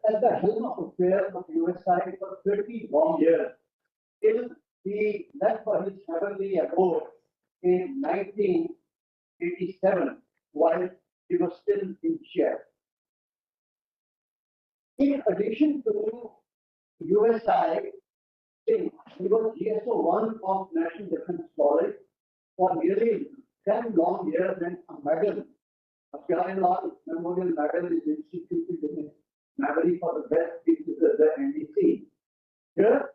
at the helm of affairs of USI for 30 long years, till he left for his heavenly abode in 1987, while he was still in chair. In addition to USI, he was GSO1 of National Defence College for nearly 10 long years, and a medal, a PYARA LAL Memorial Medal, is instituted in his memory for the best pieces of the NDC. Here,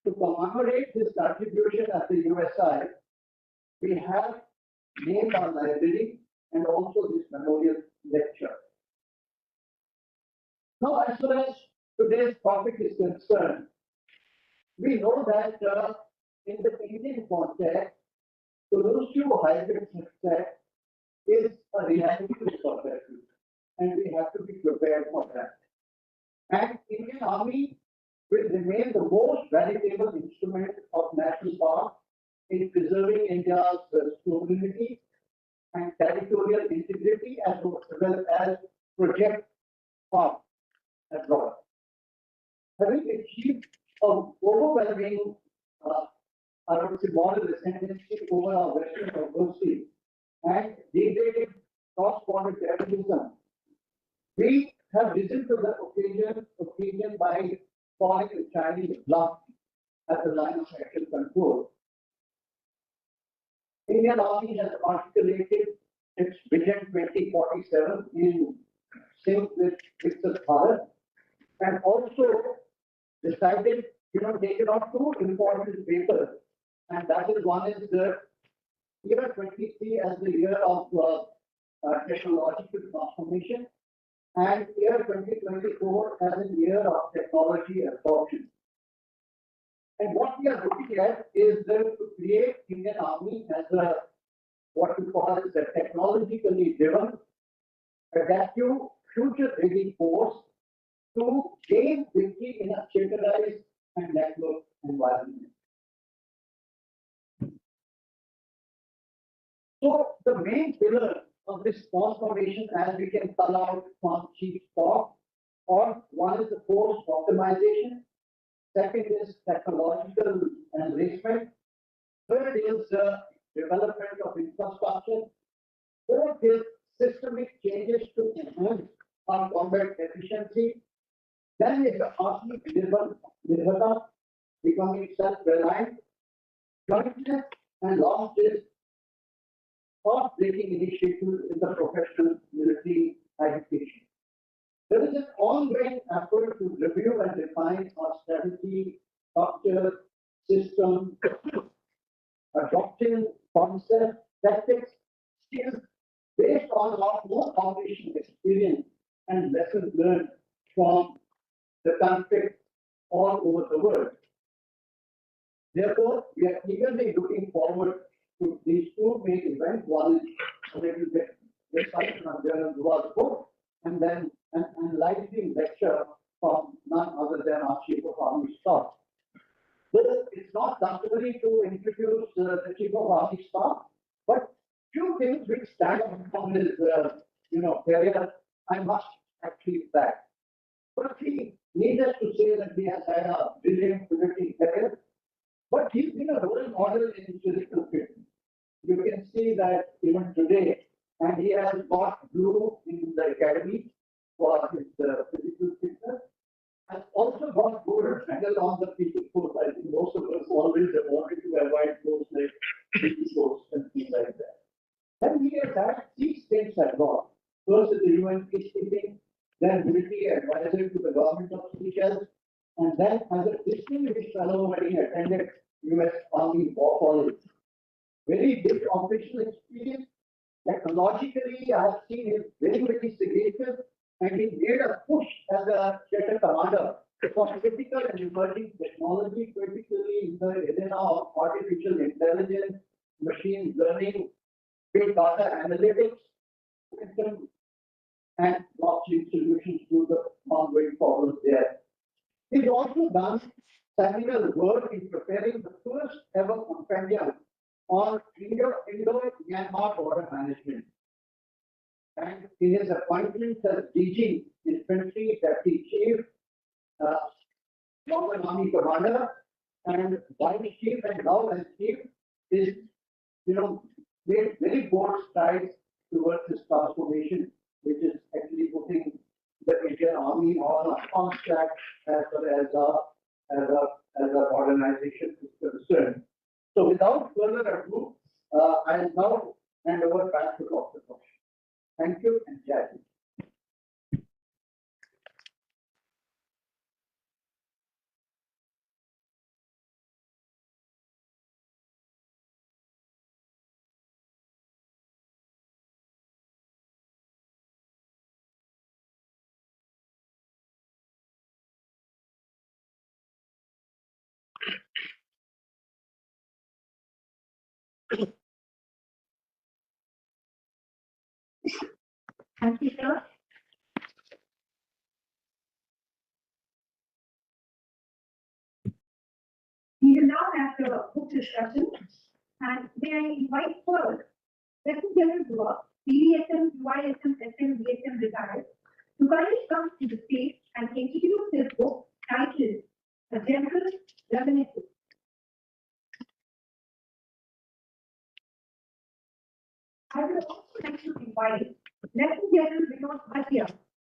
to commemorate his contribution at the USI, we have named our library and also this memorial lecture. Now, as far as today's topic is concerned, we know that in the Indian context, the hybrid success is a reality for that, and we have to be prepared for that. And Indian Army will remain the most valuable instrument of national power in preserving India's sovereignty and territorial integrity, as well as project power abroad. Having achieved an overwhelming, I would say, moral ascendancy over our Western adversary and degraded cross-border terrorism, we have risen to the occasion by calling the Chinese bluff at the line of actual control. Indian Army has articulated its Vision 2047 in sync with Viksit Bharat, and also decided, taken on two important papers, and that is, one is the year 23 as the year of technological transformation, and year 2024 as a year of technology adoption. And what we are looking at is to create Indian Army as a, what we call as a technologically driven, adaptive, future-ready force to gain victory in a centralized and network environment. So the main pillar of this transformation, as we can call out from chief talk, or one is the force optimization, second is technological enrichment, third is development of infrastructure, fourth is systemic changes to enhance our combat efficiency, then is the army nirvana, becoming self-reliant, jointness, and last is path-breaking initiatives in the professional military education. There is an ongoing effort to review and define our strategy, structure, system, adopting concepts, tactics, skills based on our own operational experience and lessons learned from the conflict all over the world. Therefore, we are eagerly looking forward to these two main events. One is a little bit discussion on General Dwivedi's book, and then an enlightening lecture from none other than our Chief of Army Staff. Though it's not customary to introduce the Chief of Army Staff, but few things which stand out from his career, I must actually back. Firstly, needless to say that he has had a brilliant military career, but he's been a role model in physical fitness. You can see that even today, and he has got blue in the academy for his physical fitness, and also got gold medal on the PT course. I think most of us always have wanted to avoid those like PT course and things like that. And he has had 6 stints abroad. First at the UN peacekeeping, then military advisor to the government of Seychelles, and then as a distinguished fellow when he attended US Army War College. Very big operational experience. Technologically, I have seen him very, very sagacious, and he made a push as a theater commander for critical and emerging technology, particularly in the arena of artificial intelligence, machine learning, big data analytics, system, and blockchain solutions to the ongoing problems there. He's also done seminal work in preparing the first ever compendium on Indo-Myanmar border management. And in his appointment as DG Infantry Deputy Chief, former army commander, and vice chief and now as chief is, made very bold strides towards this transformation, which is actually putting the Indian Army on track as far as our organization is concerned. So without further ado, I'll now hand over back to Dr. Kaushik. Thank you and Jai Hind. Thank you, sir. We will now have the book discussion, and may I invite first Representative Dua, PVSM, PYARAL, SM, VSM retired, to kindly come to the stage and introduce his book titled A General Reminiscence. I would also like to invite Representative Vinod Bhatia,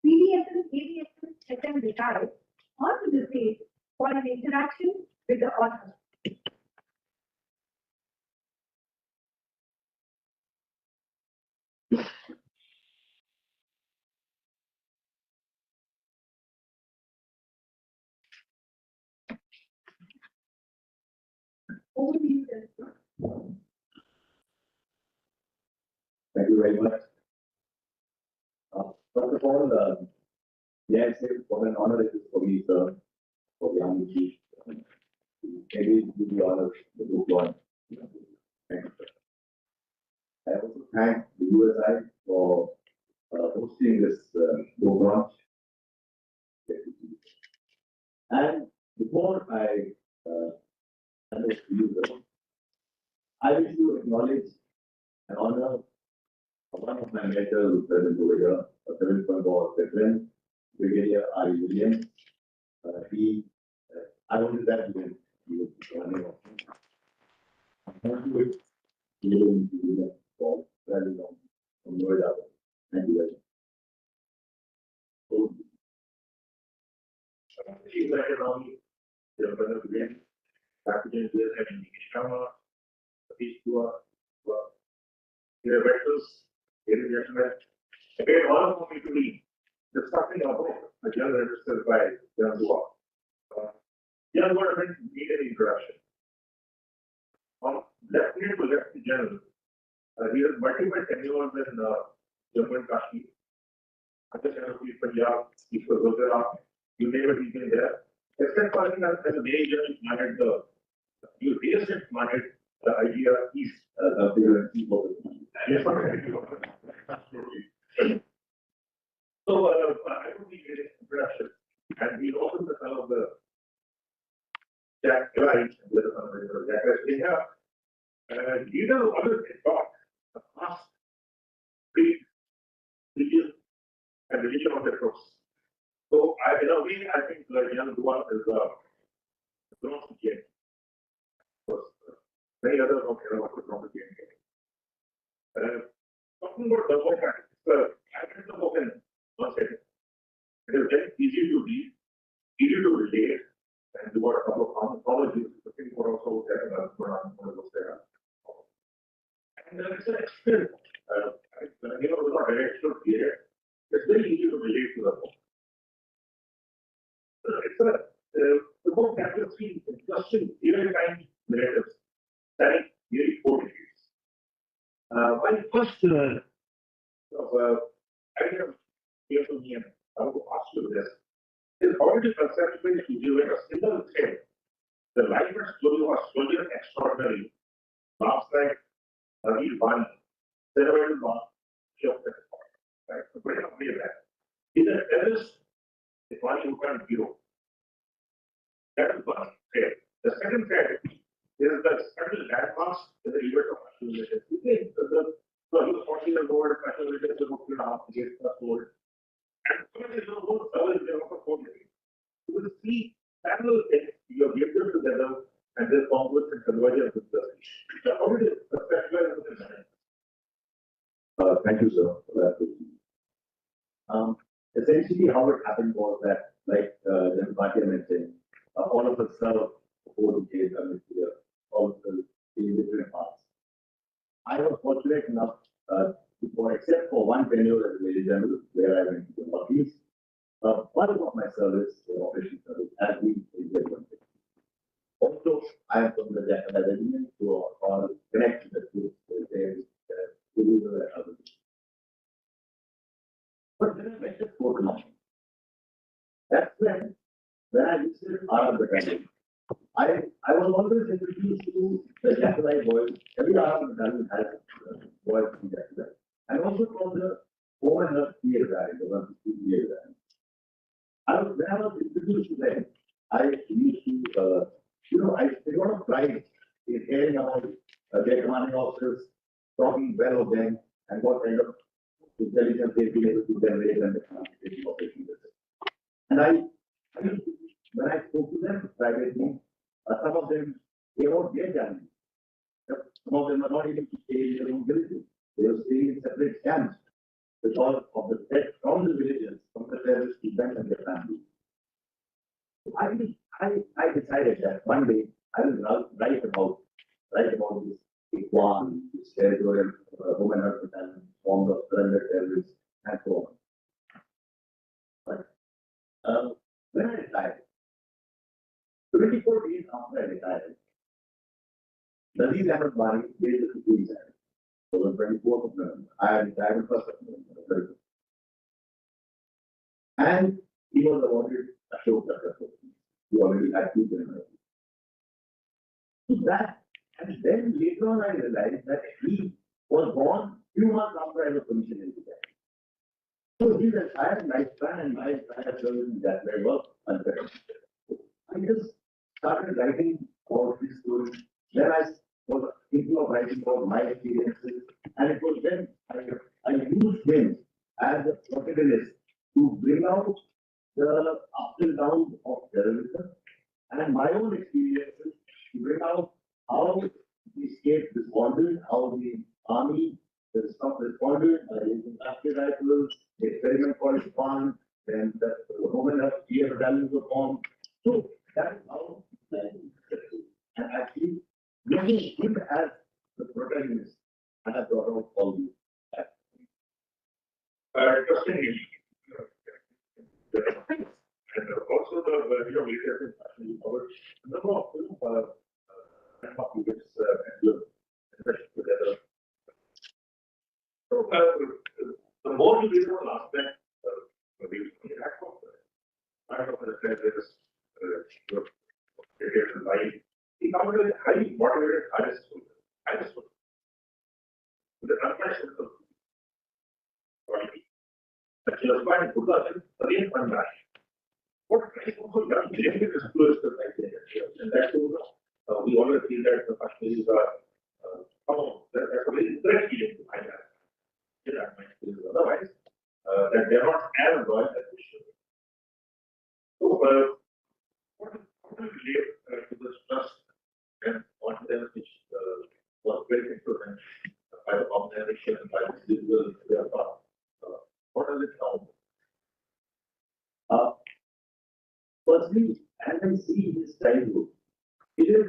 PVSM, AVSM, SM retired, onto the stage for an interaction with the author. Over to you, sir. Thank you very much. First of all, yes, for an honor it is for me, sir, for the Army Chief. Maybe to the honor the book one. Thank you, sir. I also thank the USI for hosting this book launch. And before I hand over to you, sir, I wish to acknowledge and honor one of my mentors who is present over here, a 7th War veteran, Brigadier R. Williams. I wanted that to him. He was running off. Thank you. He will do that for very long. From Noida. Thank you very much. Chief Secretary Army, the Upendra Dwivedi, Captain PVSM in Ishama, Satish Dua, dear veterans, ladies and gentlemen, again, all of me to be discussing about a general register by Jan Dua. Jan Dua doesn't need any introduction. From lieutenant to lieutenant general, he has multiple tenures in Jammu and Kashmir, Under General Police Punjab, East Gujarat, you name it, he's been there. Except for him as a major managed you recent managed the idea East, the bigger people. Yes, so, I don't need any introduction, and we open the some of the Jack Rice and the other Jack Rice. They have either other talk the past religion and religion of the cross. So, in a way, I think Jan Dua is a cross again. Many others don't care about the cross again. Talking about the book, I read the book in 1 second. It is very easy to read, easy to relate, and do a couple of anthropologies, looking for also there. And it's an experience. It's not a directional period. It's very easy to relate to the book. The book captures three interesting real-time narratives spanning nearly 4 decades. My first idea here to me, and I want to ask you this, is how did you conceptualize to you a single thread? The life and story was solely extraordinary. Last night, Ravi Bani, celebrated on show right? So, very away that. He's a terrorist, a Bani who can't hero. That is one thread. The second thread is the certain landmarks in the event of accumulation. So he was 40 years old, accumulated the book 2.5 years old. And so it is a whole service of a 4 years. He was three parallel things, you have linked them together and there's confluence and convergence with the. So how did it perspective with the Thank you, sir, for that question. Essentially, how it happened was that, like General Bhatia mentioned, all of us served 4 decades, all in different parts. I was fortunate enough, except for one tenure as a Major General, where I went to the Northeast, part of my service, the operation service, has been in the country. Also, I am from the Japanese regiment, so all connected with the others. But then I went to Fort Lee. That's when I visited Arab battalion. I was always introduced to the Japanese boys. Every Arab battalion has boys from Japanese. And also from the Home and Earth PA battalion, the 150 PA battalion. When I was introduced to them, I used to, I take a lot of pride in hearing about their commanding officers, talking well of them, and what kind of intelligence they've been able to generate and the communication operations. And when I spoke to them privately, some of them came out their journey. Some of them were not able to stay in their own villages. They were staying in separate camps because of the threat from the villages, from the terrorists to them and their families. So I decided that one day I will write about this Ikhwan, this territorial Home and Earth battalion formed of surrendered terrorists and so on. But when I retired, 24 days after I retired, Nadeem Ahmed Bari gave the Supreme exam. So on 24th of November, I retired on 1st of November. And he was awarded Ashok Chakra. He already had 2 generations. So that, and then later on I realized that he was born few months after I was commissioned into that. So his entire lifespan and my entire service in that way was unfair. I just started writing about this story. Then I was thinking of writing about my experiences, and it was then I used him as a protagonist to bring out the ups and downs of terrorism and my own experiences to bring out how the state responded, how the army, the staff responded, using active rifles, the experiment called Span, then the Roman PA battalions were formed. So that is how, and actually, making him as the protagonist, I have brought out all these facts. Interestingly, and also the leadership is actually covered a number of units and together. So the more you read about last time, I don't know if there is life. He covered a highly motivated, highest school. With the unquestionable quality. But he was quite good, again, one guy. What I also done, he is close to and that's we always feel that the Kashmiris are, that's a very threat feeling to find that. Otherwise, that they are not as loyal as they should. So, what do we relate to this trust and confidence which was built into them by the organization and by the individual? What does it sound? Firstly, as I see his childhood, it is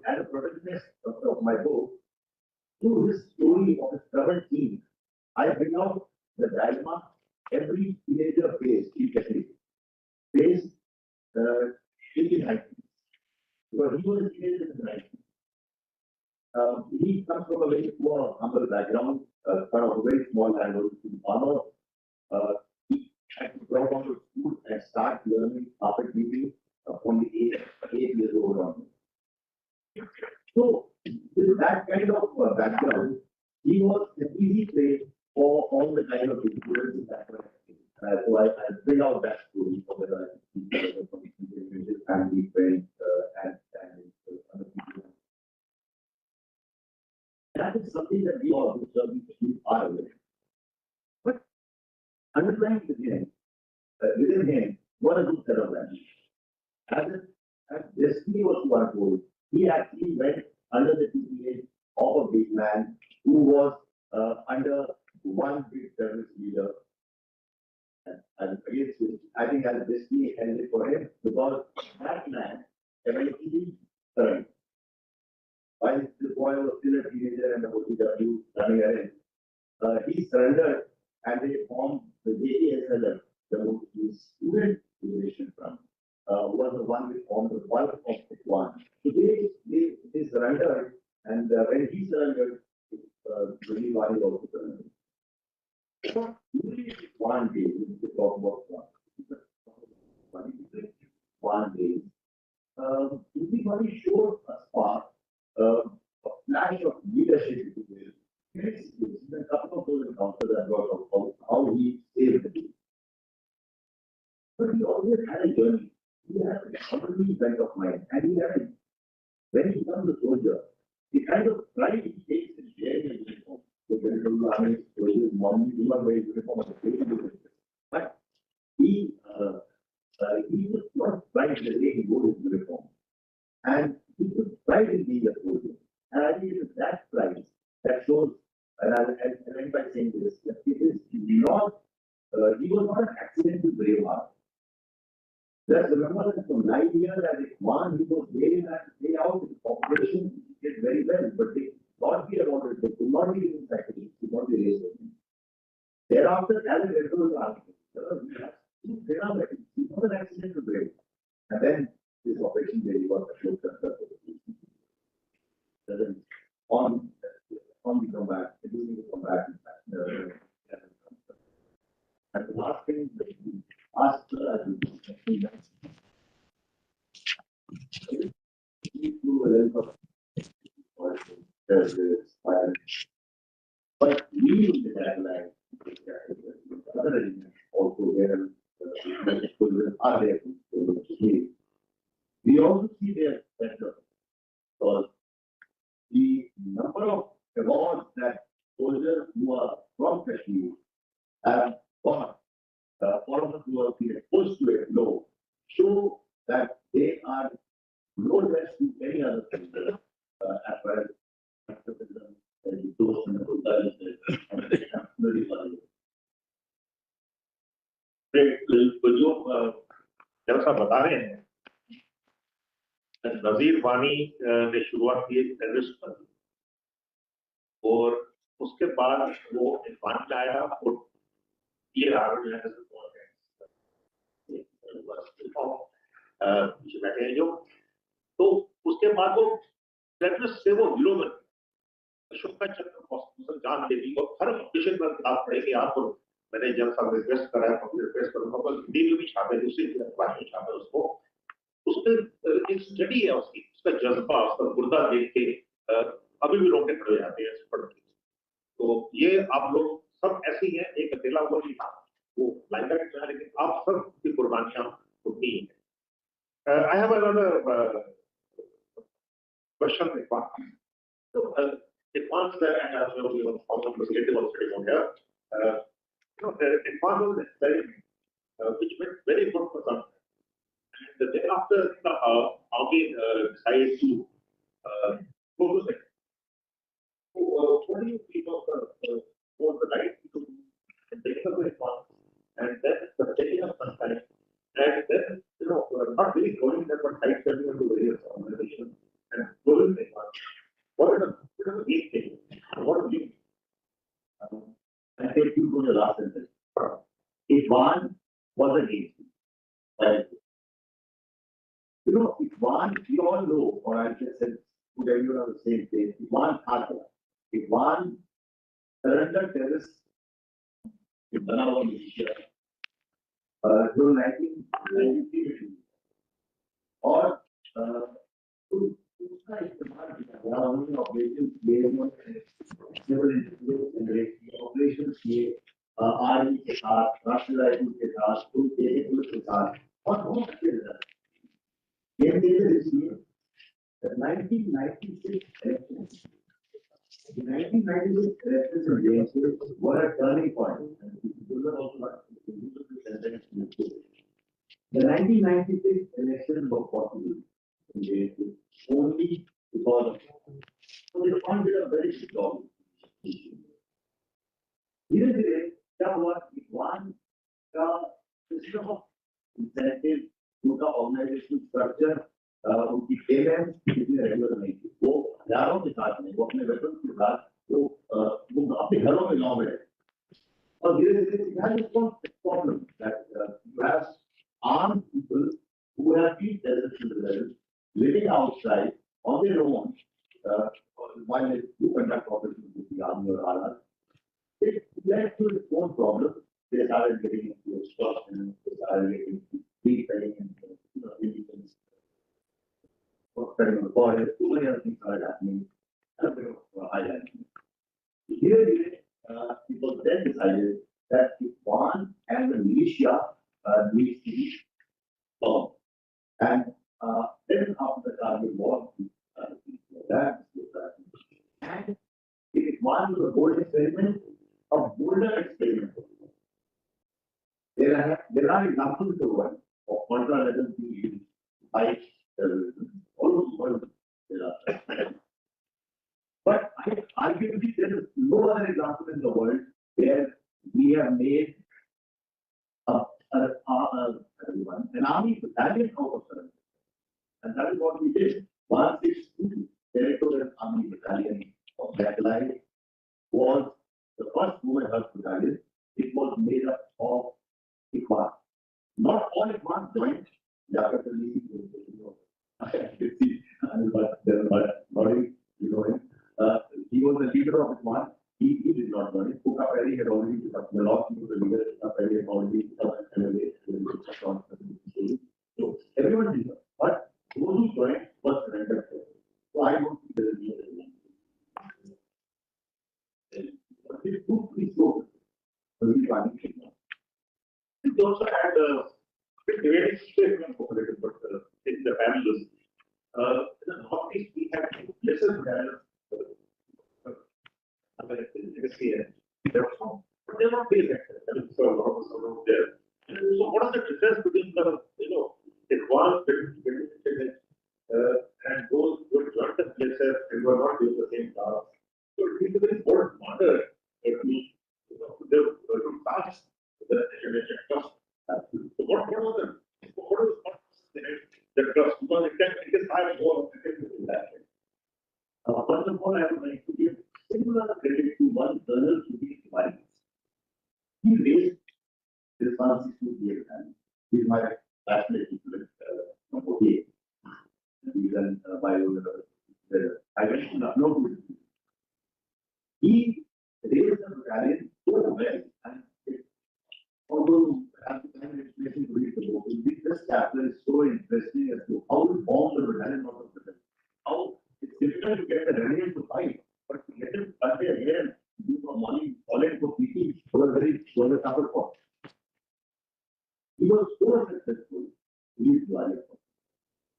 as a protagonist of my book, through his story of his troubled teen, I bring out the dilemma every teenager faced, faced in the 90s. Because he was a teenager in the 90s. He comes from a very poor, humble background, kind of a very small landlord farmer. He had to drop out of school and start learning carpet weaving from the age of 8 years old on. So, with that kind of background, he was an easy prey for all the kind of influences that were. So I bring out that story for whether his family, friends, and other people. That is something that we all are aware. But underlying within him was got a good set of values. As Destiny was one told, he actually went under the tutelage of a big man who was under one big terrorist leader. And against this, I think as Destiny held it for him because that man eventually turned. While the boy was still a teenager and the OTW running ahead, he surrendered and they formed the JASLF, the Student Liberation Front, was the one which formed the bulk of the one. So they surrendered, and when he surrendered, really one is also surrendered. So, usually one day, we talk about one day, everybody showed a spark, a flash of leadership. A couple of those encounters I brought up about how he saved the day. But he always had a journey. He had a completely bent of mind. And he had, when he becomes a soldier, the kind of pride he takes in wearing a uniform. So when he comes to army, soldiers, morning, he was wearing uniform on the day. But he was not pride in the way he wore his uniform. And he took pride in being a soldier. And I think it is that pride that shows. And I end by saying this, that it is not, he was not an accidental braveheart. Just remember that for 9 years as a command, he was day in and day out in the population, he did very well, but they not be about it, they could not be in faculty, could not be raised with him. Thereafter, as a regular architect, he was an accidental brave. And then this operation really was a show on the comeback, it will need to come back. And the last thing that we asked but we in the guideline, other elements also where are there. We also see their center because the number of awards that soldiers who are from Kashmir have got, all of us who have been exposed to it know, show that they are no less to any other soldier as far as activism and those and the जब सब बता रहे हैं नजीर वानी ने शुरुआत की terrorist पर और उसके बाद वो इरफान में आया और ये बैठे हैं जो तो उसके बाद वो टेररिस्ट से वो हीरो बन अशोक का चक्र जान दे दी और हर ऑपरेशन पर किताब पढ़ेंगे आप और मैंने जब सब रिक्वेस्ट करा है रिक्वेस्ट करूंगा बस हिंदी में भी छापे दूसरी भाषा में छापे उसको उसमें एक स्टडी है उसकी उसका जज्बा उसका गुर्दा देख के अभी भी रोके खड़े जाते हैं पढ़ के तो ये आप लोग सब ऐसे ही हैं एक अकेला वो नहीं था वो लाइमलाइट में लेकिन आप सब की कुर्बानियां उतनी ही हैं I have another question so advanced and as well we also facilitative also on here advanced was experiment which went very good for some and then after the army decided to go to it what do you think of the right to take up the response and then the taking of some time and then not really going there but side stepping into various organizations and going the response. What are the big things? What do you think? I take you to the last sentence. If one was against you, right? If one, we all know, or I just said, put everyone on the same page, if one happened, if one surrendered terrorists, if one of militia, to 1993, or उसका इस्तेमाल किया उन्होंने operation किए operation किए army के साथ राष्ट्रीय rifle के साथ पुलिस के साथ और बहुत अच्छे रिजल्ट इसलिए 1996 elections the 1996 elections were a turning point and also The 1996 elections were possible in JNK only because of, so they wanted a very strong. धीरे-धीरे क्या हुआ कि one का system of incentive, उनका organization structure, उनकी payments कितनी regular नहीं थी, वो हजारों के साथ नहीं, वो अपने वेतन के साथ, वो अपने घरों में गाँव में रहे। और धीरे-धीरे it has its own problem that you have armed people who have been terrorists living outside on their own, while they do conduct operations with the army or others. It led to its own problem. They started getting into extortion, they started getting defending and illegals. Depending on the borders, so many other things started happening. And a bit of highlighting. Here, it was then decided that if one and the militia needs to be formed. And then after the Kargil war, that and if one was a bold experiment, a bolder experiment. There are examples in the world of contra-rebels being used by terrorism. All over the world there are. But arguably there is no other example in the world where we have made an army battalion out of surrender. And that is what we did. 162 Territorial Army Battalion of Satellite was the first women health battalion. It was made up of equals. Not all at once joined. He was the leader of it one. He did not join it. Puka Perry had already become the last the leader. Puka Perry had already become so everyone did that. But those who joined was surrendered. So I don't think there is any but it took pretty slow. It also had a very statement populated, but in the panels, in the Northeast, we had lesser panels. There were some, but they were not big. So, a lot of there. So, what is the difference between the, advanced and those who had joined the PSF and were not doing the same task? So, it is a very important matter that we, to task the trust. So what was the trust? Because it is high more in that. First of all, I would like to give similar credit to one Colonel Sudhir Dwivedi. He raised this 162 time. He is my passionate student from OTA. He done bio. I went to Lucknow to he raised the battalion so well and although at the time explanation to read the book, this chapter is so interesting as to how to form the battalion of the battalion. How it's difficult to get the revenue to fight, but to get it back again, do for money, calling for PT, was a tougher call. He was so successful, Sudhir Dwivedi,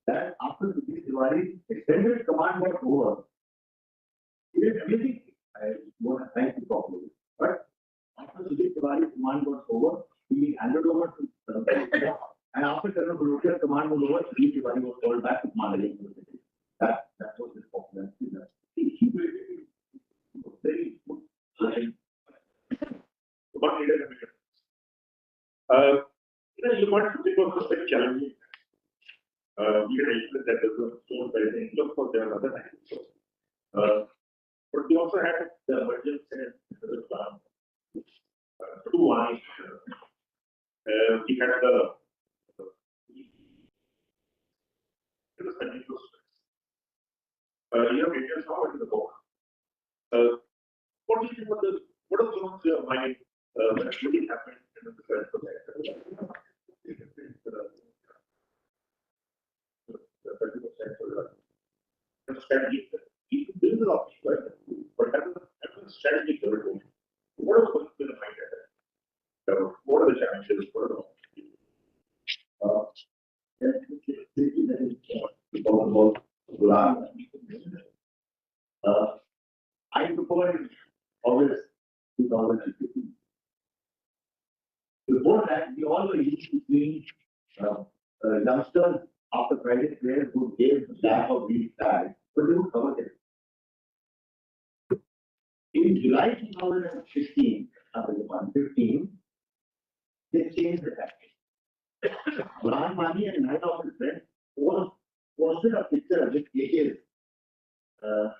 that after Sudhir Dwivedi extended command was over, he did everything. I want to thank you properly. But after Sudhir Dwivedi's command was over, he handed over to and after Colonel Bolotia's command was over, Sudhir Dwivedi was called back to command again. That was his popularity. He was very good. One leader you might think it was very challenging. We had explained that there was so much in England, of course, there are other things. But we also had the emergence and two lines. We had the financial stress. You have Indians now into the book. What do you think about the what are some of your mind that really happened in the defense of the strategy? This is not right, but as a strategy level, what are the things in mind? What are the challenges? What are I proposed August 2015. Before that, we all were used to seeing youngsters after private players who gave the lack of these tags, but they would cover it. In July 2016, 15, they changed the tactics. Ran Mani and nine of his friends posted a picture with AKs on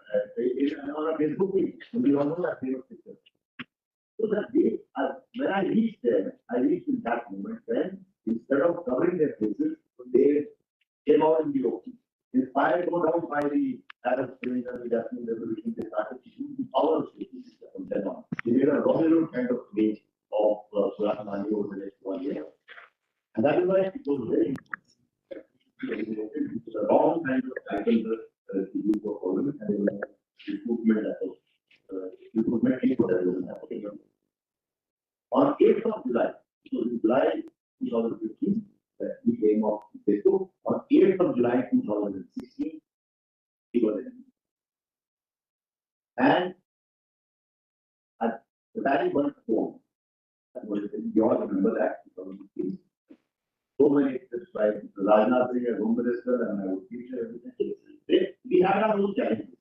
a Facebook page. We all know that famous picture. So that day, when I reached there, I reached in that moment when instead of covering their faces, they came out in the open. Inspired no doubt by the Arab Spring and the Japanese Revolution, they started using the power of faces from then on. They made a Robin kind of image of Ran Mani over the next 1 year. And that is why it was very it's a wrong kind of title the youth were following, and they were recruitment that was recruitment for that was happening. On 8th of July, so in July 2015, he came off Facebook. On 8th of July 2016, he was in. And at the very one phone, that was you all remember that 2015. So many trips by Rajnath Singh as Home Minister and I would feature everything. We had our own challenges.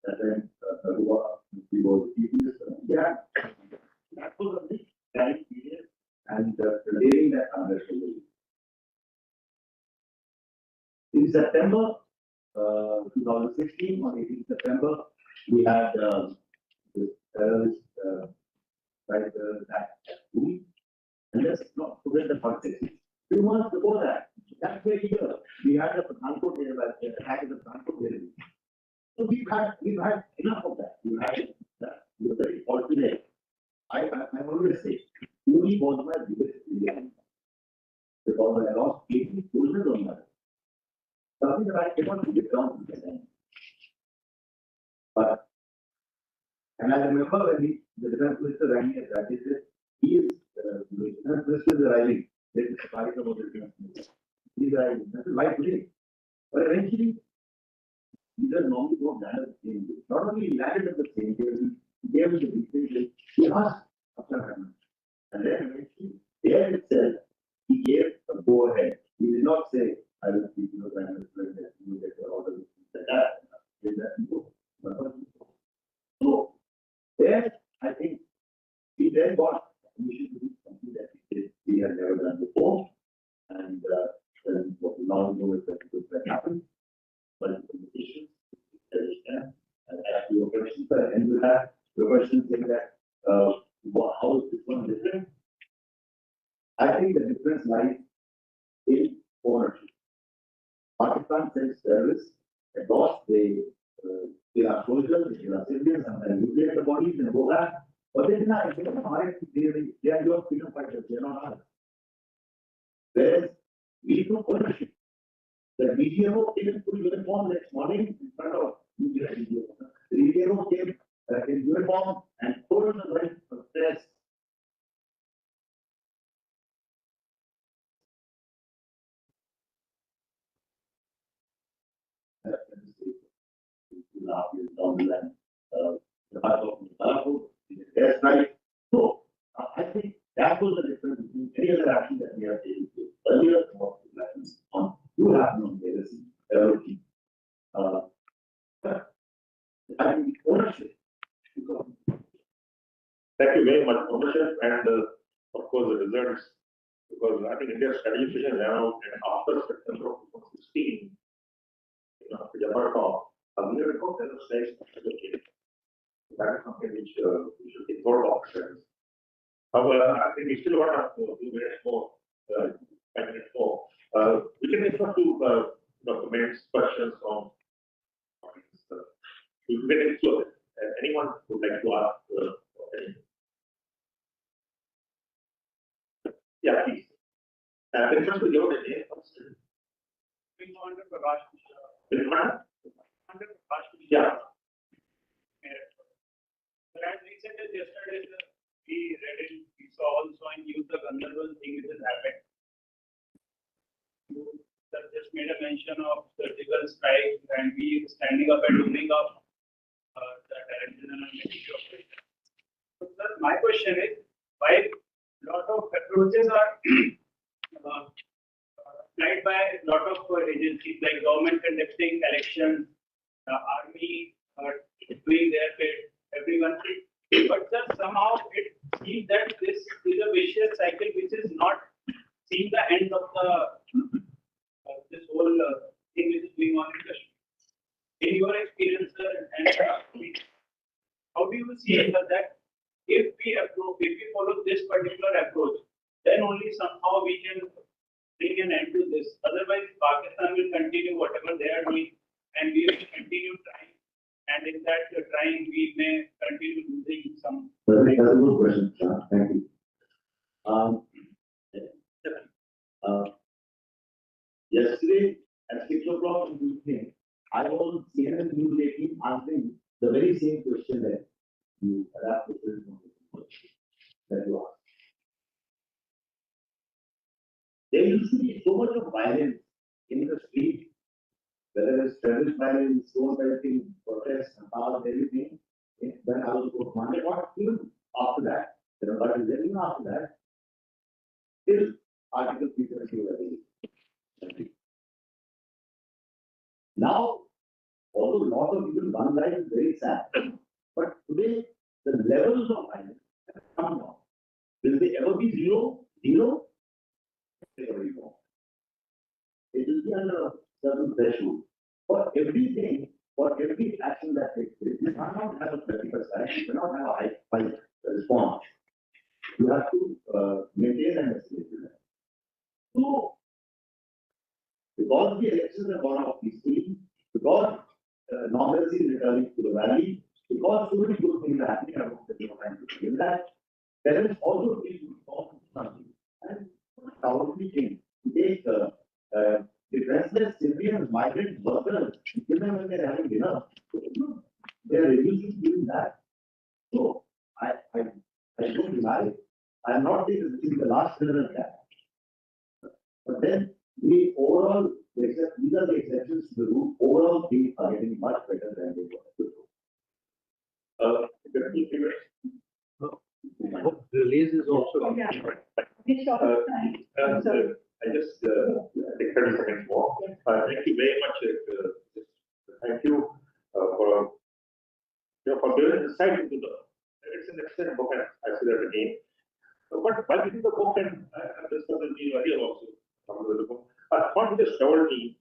That then, we were the Chief Minister. Yeah, that was a big challenge period and relating that understanding. In September 2016, on 18th September, we had this terrorist attack at Pune. And let's not forget the context. 2 months before that very year, we had a Pathankot attack in the Pathankot area. So we've had enough of that. We've had that. We were very fortunate. I always say, Pune was my biggest failure because I lost 80 soldiers on that. Something that I cannot get down to the end. But, and I remember when the defense minister rang me at that, he said, the defense minister is arriving. Let me surprise about the defense minister. He's arriving. That is why today. But eventually, these are normally don't land at the same day. Not only landed at the same day, he gave us the dictation. He asked after happening. And then eventually, there itself, he gave a go ahead. He did not say, I will keep you prime minister that you get your order. So, there, I think, we then got permission to do something that we had never done before. And what we now know is that it happened. But the issues, and ask your questions, and you have your questions saying that how is this one different? I think the difference lies in ownership. Pakistan sends terrorists across, they are soldiers, they are civilians, and they nucleate the bodies and go back. But they are your freedom fighters, they are not ours. Whereas we took ownership. The DGMO came in full uniform next morning in front of the DGMO came in uniform and told the right protest. That's right. So I think that was the difference between any other action that we have taken earlier on. You have no legacy, everything. I think ownership. Thank you very much, ownership, and of course the results. Because I think India's strategic vision ran out, and after September of 2016, Japan, a year ago, there was that is something which we should take more options. However, I think we still want to do minutes more, 5 minutes more. We can refer to documents, questions from we can explore it. Anyone would like to ask anything? Yeah, please. Refer to your name first. Yeah. But as recent as yesterday, we read it, we saw also and used the Gandharvan thing which has happened. You just made a mention of surgical strike and we standing up and opening up the direction and military operation. So sir, my question is, why a lot of approaches are applied by a lot of agencies like government conducting elections, army doing their bit, everyone. But just somehow it seems that this is a vicious cycle which is not seeing the end of the this whole thing which is going on in Kashmir. In your experience, sir, and how do you see that if we follow this particular approach, then only somehow we can bring an end to this. Otherwise, Pakistan will continue whatever they are doing, and we will continue trying. And in that trying, we may continue losing some. That's a good question, Shah. Thank you. Yesterday at 6 o'clock in the evening, I was CNN News 18 answering the very same question that you adapted that you asked. There used to be so much of violence in the street, whether it's terrorist violence, stone pelting, protests, and everything. When I was commanded, what even after that, even after that, still Article 370 was available. Now, although lot of people one life is very sad, but today the levels of violence have come down. Will they ever be zero? Zero? Never be wrong. It will be under a certain threshold. For everything, for every action that takes place, you cannot have a 30%, you cannot have a high response. You have to maintain an escalation. So, because the elections have gone off peacefully, because normalcy is returning to the valley, because so many good things are happening, I hope that you are trying to feel that, parents also feel something. And powerfully thing to take the restless civilians, migrant workers, give them when they're having dinner, they're reducing doing that. So, I don't deny, I'm not saying this is the last criminal act. But then, the overall, these are the exceptions to the rule, overall things are getting much better than they were before. Release is also. Yeah. This sort of time. I just take 30 seconds more. Thank you very much. Thank you for giving insight into the. It's an excellent book, and I see that again. But while reading the book, and this was in me earlier also, the book, what it has told me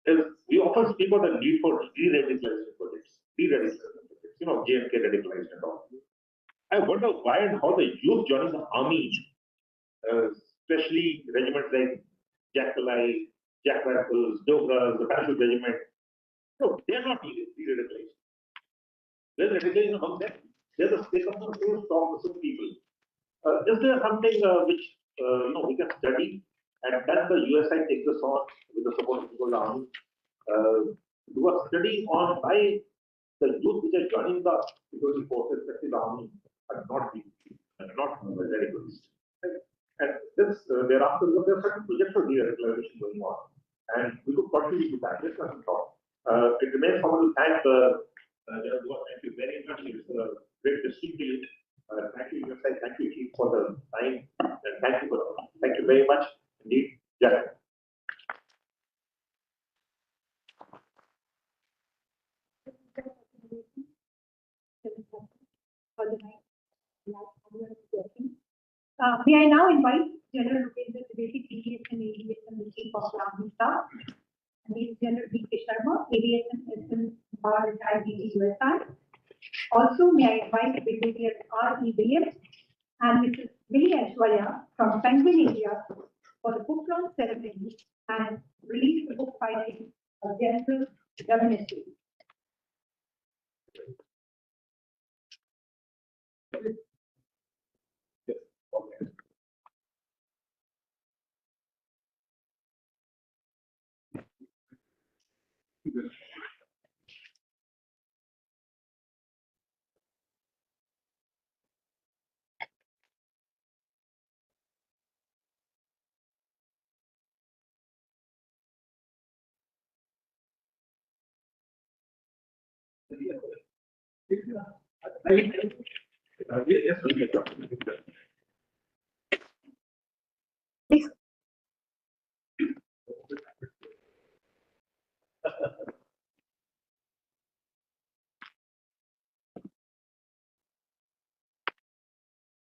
is we often speak about the need for de-radicalization projects, JFK radicalized and all. I wonder why and how the youth joining the army, especially regiments like Jack Rifles, Dogras, the Parachute Regiment, no, they're not de-radicalized. There's radicalization among them. They come from the same storm, the same people. Is there something which we can study, and then the USI takes us on with the support of the army, do a study on why the youth which are joining the security forces, especially the army, are not radicalized. And this thereafter, there are certain projects of de-radicalization going on, and we could contribute to that. Let's not talk. It remains for me to thank thank you very much. It's a great distinction. Thank you, USI. Thank you, Chief, for the time, and thank you very much indeed. Yeah. May I now invite General Upendra Dwivedi, PVSM, AVSM, the Chief of Army Staff, and Major General B.K. Sharma, AVSM, SM, retired DG USI. Also, may I invite Brigadier R.E. Williams and Mrs. Billy Ashwaya from Penguin, India, for the book launch ceremony and release the book finding of General Jointness.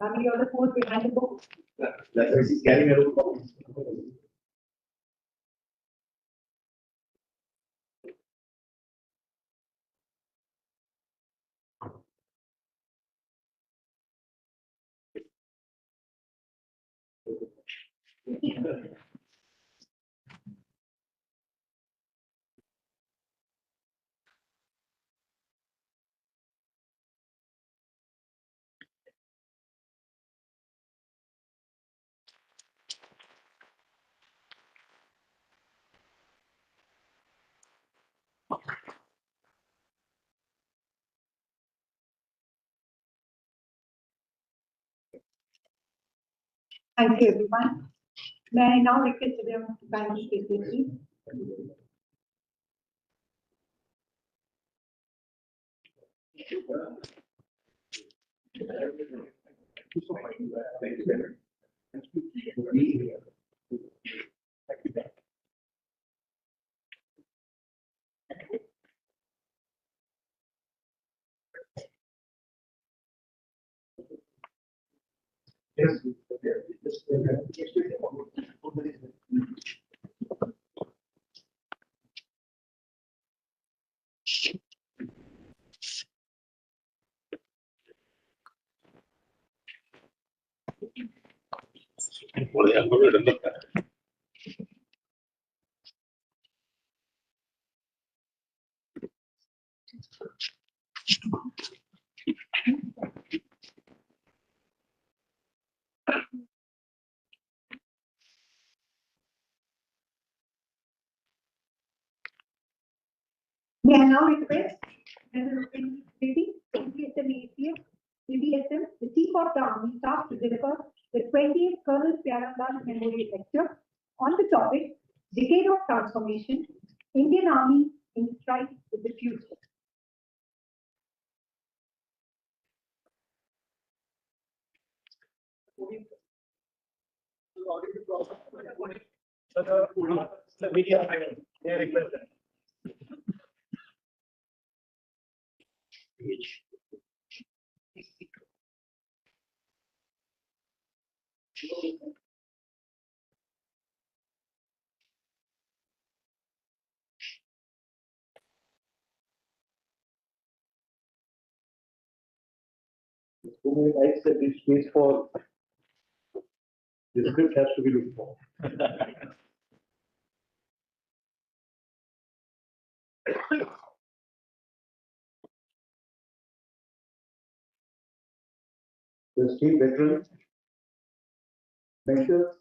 Family of the fourth behind the book. That's why she's carrying her own copies. Thank you, everyone. May I now request everyone to kindly take their seats. Thank you very much. Yes. May I now request President Upendra Dwivedi, PVSM ACF, PVSM, the Chief of the Army Staff to deliver the 20th Colonel PYARA LAL Memorial Lecture on the topic Decade of Transformation, Indian Army in Stride with the Future. Media, they request that. Who likes that this space for the script has to be looked for. The state veterans, mentors,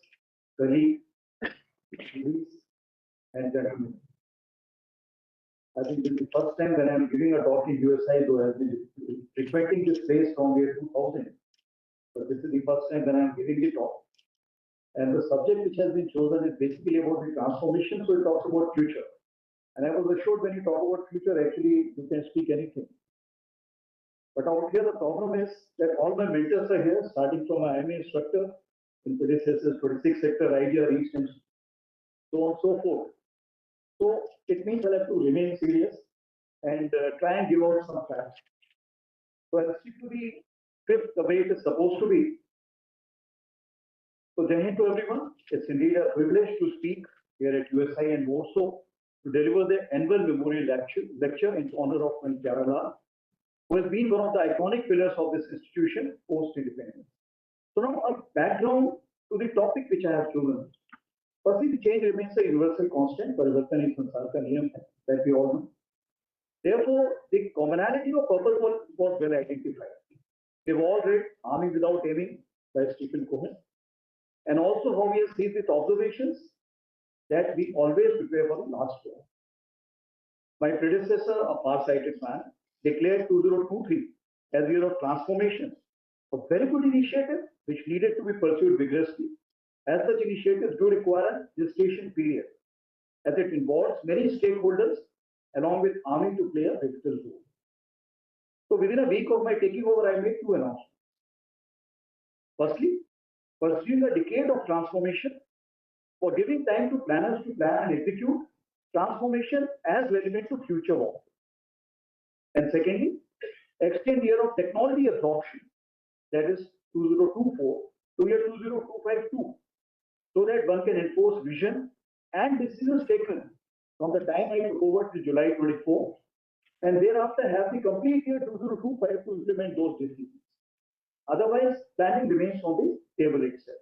colleagues, ladies and gentlemen. I think this is the first time that I am giving a talk in USI, though I have been frequenting this place from year 2000. But this is the first time that I am giving the talk. And the subject which has been chosen is basically about the transformation, so it talks about future. And I was assured when you talk about future, actually you can speak anything. But out here the problem is that all my mentors are here, starting from my IMA instructor, in predecessors, 26 sector, idea, reached and so on and so forth. So it means I'll have to remain serious and try and give out some facts. So I'll stick to the script the way it is supposed to be. So Jai Hind to everyone. It's indeed a privilege to speak here at USI and more so to deliver the annual memorial lecture in honor of PYARA LAL, who has been one of the iconic pillars of this institution post-independence. So now a background to the topic which I have chosen. Firstly, the change remains a universal constant, परिवर्तन ही संसार का नियम है, that we all know. Therefore, the commonality of purpose was well identified. We've all read Army Without Aiming by Stephen Cohen, and also how we have seen with observations that we always prepare for the last war. My predecessor, a far-sighted man, declared 2023 as a year of transformation, a very good initiative which needed to be pursued vigorously. As such initiatives do require a gestation period, as it involves many stakeholders along with Army to play a pivotal role. So within a week of my taking over, I made two announcements. Firstly, pursuing a decade of transformation for giving time to planners to plan and execute transformation as relevant to future war. And secondly, extend year of technology absorption, that is 2024 to year 20252, so that one can enforce vision and decisions taken from the time I took over to July 24, and thereafter have the complete year 2025 to implement those decisions. Otherwise, planning remains on the table itself.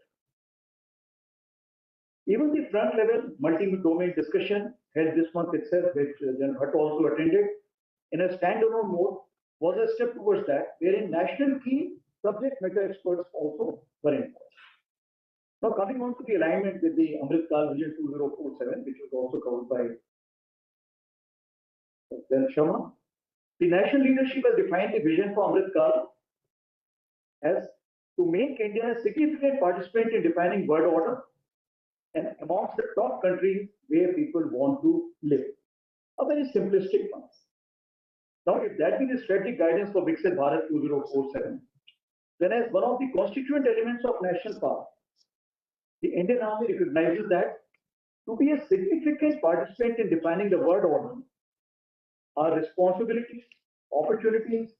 Even the front level multi-domain discussion held this month itself, which Jan Bhatt also attended, in a standalone mode, was a step towards that, wherein national key subject matter experts also were involved. Now, coming on to the alignment with the Amrit Kal Vision 2047, which was also covered by Jan Sharma, the national leadership has defined the vision for Amrit Kal as to make India a significant participant in defining world order and amongst the top countries where people want to live. A very simplistic one. Now, if that be the strategic guidance for Viksit Bharat 2047, then as one of the constituent elements of national power, the Indian Army recognizes that to be a significant participant in defining the world order, our responsibilities, opportunities,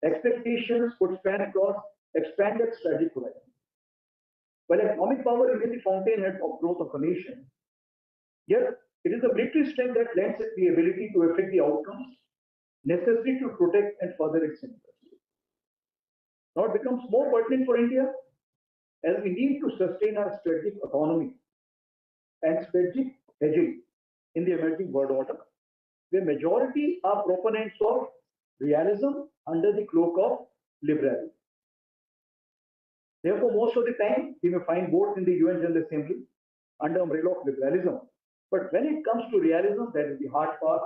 expectations could span across expanded strategic horizon. While economic power remains the fountainhead of growth of a nation, yet it is the military strength that lends it the ability to affect the outcomes necessary to protect and further its interests. Now it becomes more pertinent for India as we need to sustain our strategic autonomy and strategic hedging in the emerging world order, where majority are proponents of realism under the cloak of liberalism. Therefore, most of the time, we may find both in the UN General Assembly under umbrella of liberalism. But when it comes to realism, that is the hard part,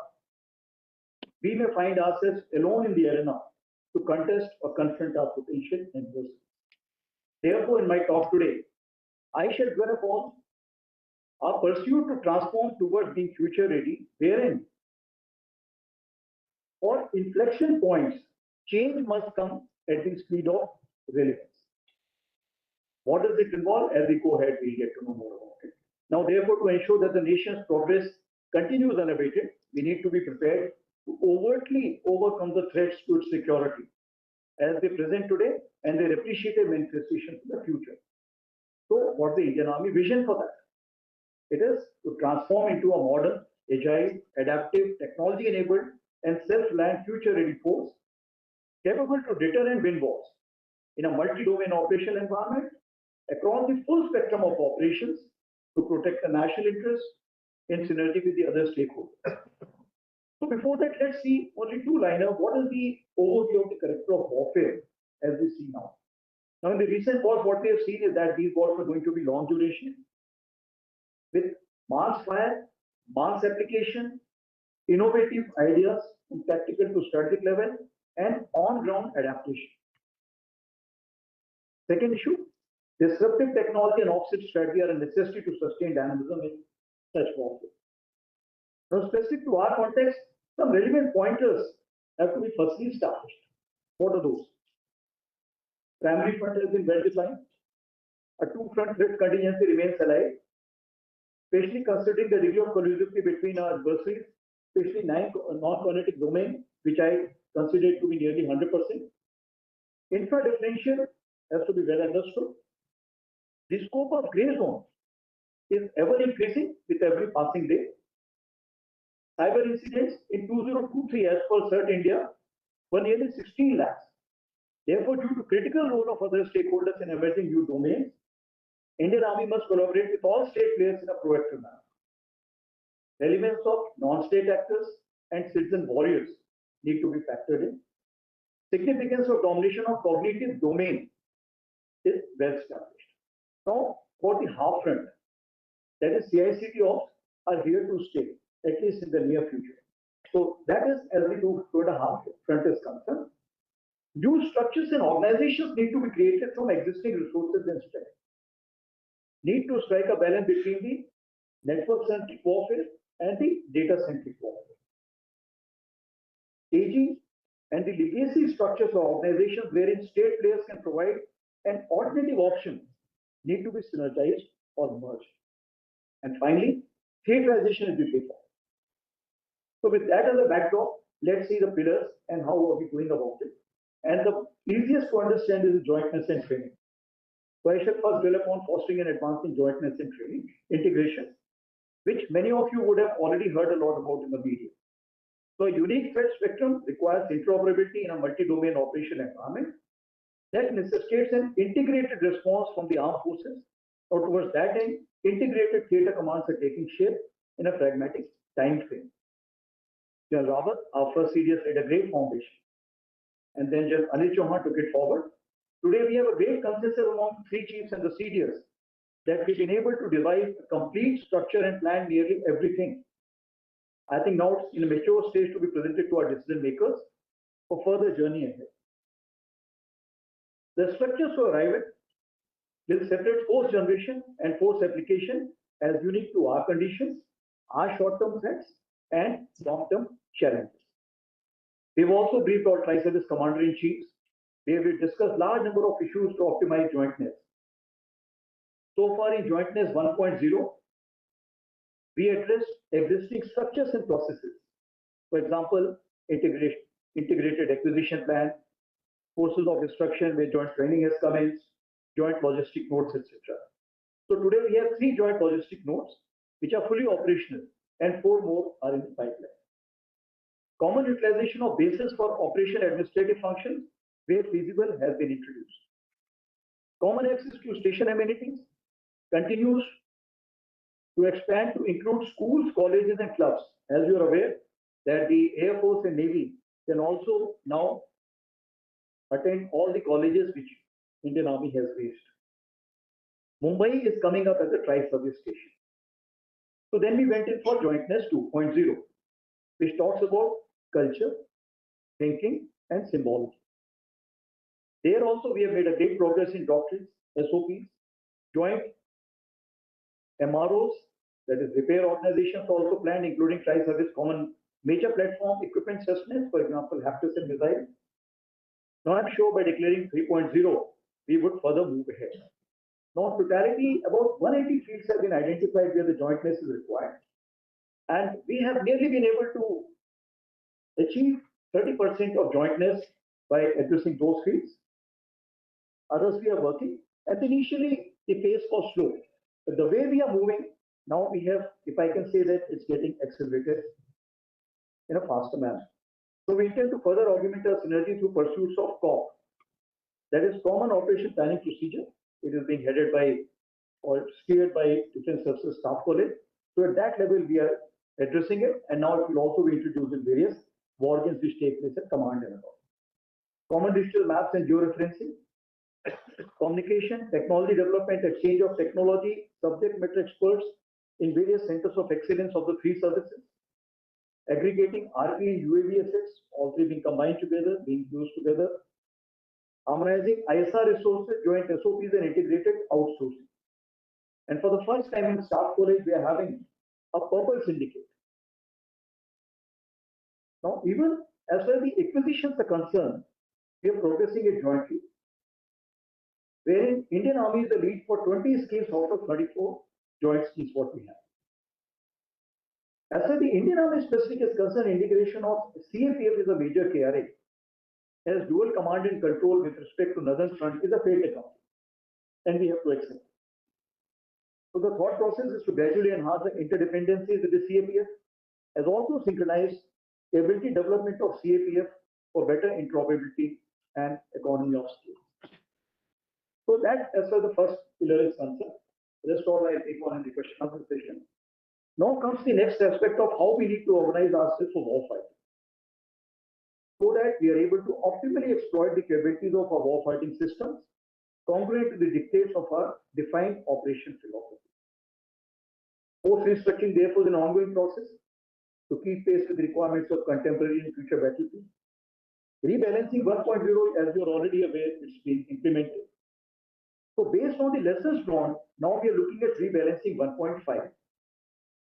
we may find ourselves alone in the arena to contest or confront our potential adversaries. Therefore, in my talk today, I shall dwell upon our pursuit to transform towards being future ready, wherein for inflection points, change must come at the speed of relevance. What does it involve? As we go ahead, we'll get to know more about it. Now, therefore, to ensure that the nation's progress continues unabated, we need to be prepared to overtly overcome the threats to its security as they present today and their appreciated manifestation in the future. So, what's the Indian Army vision for that? It is to transform into a modern, agile, adaptive, technology-enabled, and self-reliant future-ready force capable to deter and win wars in a multi-domain operational environment across the full spectrum of operations to protect the national interests in synergy with the other stakeholders. So before that, let's see only two-liner. What is the overview of the character of warfare as we see now? Now, in the recent wars, what we have seen is that these wars are going to be long duration with mass fire, mass application, innovative ideas from tactical to strategic level, and on-ground adaptation. Second issue, disruptive technology and offset strategy are a necessity to sustain dynamism in such warfare. Now, specific to our context, some relevant pointers have to be firstly established. What are those? Primary front has been well defined. A two-front threat contingency remains alive, especially considering the degree of collusivity between our adversaries, especially non-kinetic domain, which I consider to be nearly 100%. Infra-differential has to be well understood. The scope of gray zone is ever increasing with every passing day. Cyber incidents in 2023 as per CERT India were nearly 16 lakhs. Therefore, due to critical role of other stakeholders in emerging new domains, Indian Army must collaborate with all state players in a proactive manner. Relevance of non-state actors and citizen warriors need to be factored in. Significance of domination of cognitive domain is well established. Now, for the half front, that is CICT ops are here to stay, at least in the near future. So that is as we go toward a half front is concerned. New structures and organizations need to be created from existing resources and strength. Need to strike a balance between the network-centric warfare and the data-centric warfare. Aging and the legacy structures of organizations wherein state players can provide an alternative option need to be synergized or merged. And finally, theatrization is the paper. So with that as a backdrop, let's see the pillars and how are we going about it. And the easiest to understand is the jointness and training. So I shall first dwell upon fostering and advancing jointness in training, integration, which many of you would have already heard a lot about in the media. So a unique threat spectrum requires interoperability in a multi-domain operation environment that necessitates an integrated response from the armed forces, or towards that end, integrated theater commands are taking shape in a pragmatic time frame. General Rawat, our first CDS, laid a great foundation, and then General Anil Chauhan took it forward. Today, we have a great consensus among three chiefs and the CDS that we've been able to devise a complete structure and plan nearly everything. I think now it's in a mature stage to be presented to our decision makers for further journey ahead. The structures to arrive at will separate force generation and force application as unique to our conditions, our short-term threats, and long-term challenges. We've also briefed our tri-service commander-in-chiefs, where we discussed large number of issues to optimize jointness. So far in Jointness 1.0, we addressed existing structures and processes. For example, integrated acquisition plan, forces of instruction where joint training has commenced, joint logistic nodes, etc. So today we have 3 joint logistic nodes which are fully operational and 4 more are in the pipeline. Common utilization of bases for operation administrative functions where feasible has been introduced. Common access to station amenities continues to expand to include schools, colleges, and clubs. As you are aware, that the Air Force and Navy can also now attend all the colleges which Indian Army has raised. Mumbai is coming up as a tri-service station. So then we went in for Jointness 2.0, which talks about culture, thinking, and symbology. There also we have made a great progress in doctrines, SOPs, joint MROs, that is repair organizations also planned, including tri-service common major platform equipment sustenance, for example, Haptis and missile. Now I'm sure by declaring 3.0, we would further move ahead. Now, totality, about 180 fields have been identified where the jointness is required. And we have nearly been able to achieve 30% of jointness by addressing those fields. Others we are working. And initially, the pace was slow. But the way we are moving, now we have, if I can say that, it's getting accelerated in a faster manner. So we intend to further augment our synergy through pursuits of COP. That is Common Operation Planning Procedure. It is being headed by or steered by Defense Services Staff College. So at that level, we are addressing it. And now it will also be introduced in various war games which take place at command and above. Common digital maps and georeferencing. Communication, technology development, exchange of technology, subject matter experts in various centers of excellence of the 3 services. Aggregating RP and UAV assets, all 3 being combined together, being used together. Harmonizing ISR resources, joint SOPs, and integrated outsourcing. And for the first time in Staff College, we are having a purple syndicate. Now, even as far as the acquisitions are concerned, we are progressing it jointly, wherein Indian Army is the lead for 20 schemes out of 34 joint schemes what we have. As far as the Indian Army specific is concerned, integration of CAPF is a major KRA. As dual command and control with respect to Northern Front is a failed account, and we have to accept. So the thought process is to gradually enhance the interdependencies with the CAPF, as also synchronize ability development of CAPF for better interoperability and economy of scale. So that as far as the first pillar is concerned, rest all I take on in the question answer session. Now comes the next aspect of how we need to organize ourselves for warfighting, so that we are able to optimally exploit the capabilities of our warfighting systems, congruent to the dictates of our defined operation philosophy. Force restructuring, therefore, is an ongoing process to keep pace with the requirements of contemporary and future battlefields. Rebalancing 1.0, as you are already aware, it's been implemented. So based on the lessons drawn, now we are looking at rebalancing 1.5,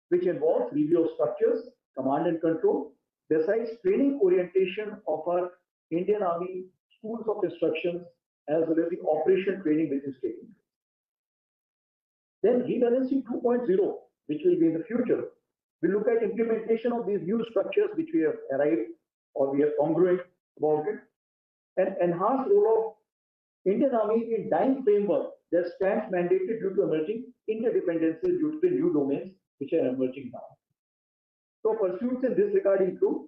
which involves review of structures, command and control, besides training orientation of our Indian Army schools of instructions, as well as the operation training which is taking place. Then rebalancing 2.0, which will be in the future, we look at implementation of these new structures which we have arrived or we are congruent about it, and enhanced role of Indian Army in time framework that stands mandated due to emerging interdependencies due to the new domains which are emerging now. So pursuits in this regard include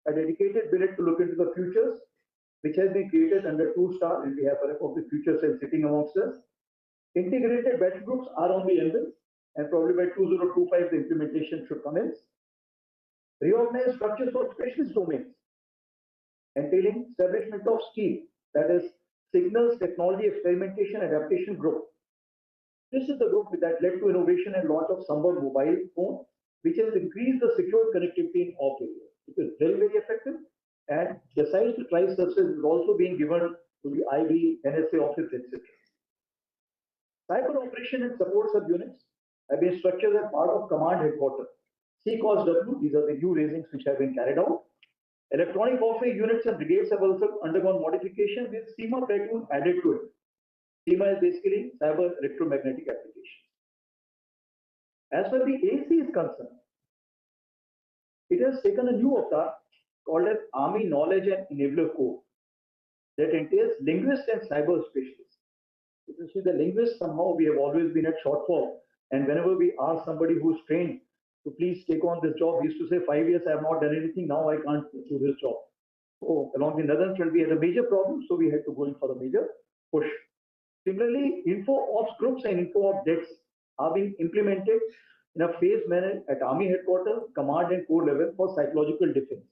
a dedicated billet to look into the futures, which has been created under 2-star, and we have a rep of the future cell sitting amongst us. Integrated battle groups are on the anvil, and probably by 2025 the implementation should commence. Reorganized structures for specialist domains, entailing establishment of STEAM, that is Signals Technology Experimentation Adaptation Group. This is the group that led to innovation and launch of Sunburn mobile phone, which has increased the secure connectivity in all areas. It is very, very effective, and besides the trial services is also being given to the IB, NSA office, etc. Cyber operation and support subunits have been structured as part of command headquarters. CCOSW, these are the new raisings which have been carried out. Electronic warfare units and brigades have also undergone modification with CIMA platoon added to it. CIMA is basically cyber electromagnetic application. As far as the AC is concerned, it has taken a new avatar called as Army Knowledge and Enabler Corps that entails linguists and cyber specialists. If you see the linguists, somehow we have always been at shortfall, and whenever we ask somebody who's trained to please take on this job, we used to say 5 years I have not done anything, now I can't do this job. So along the northern front we had a major problem, so we had to go in for a major push. Similarly, info ops groups and info ops decks are being implemented in a phased manner at Army headquarters, command and corps level for psychological defense.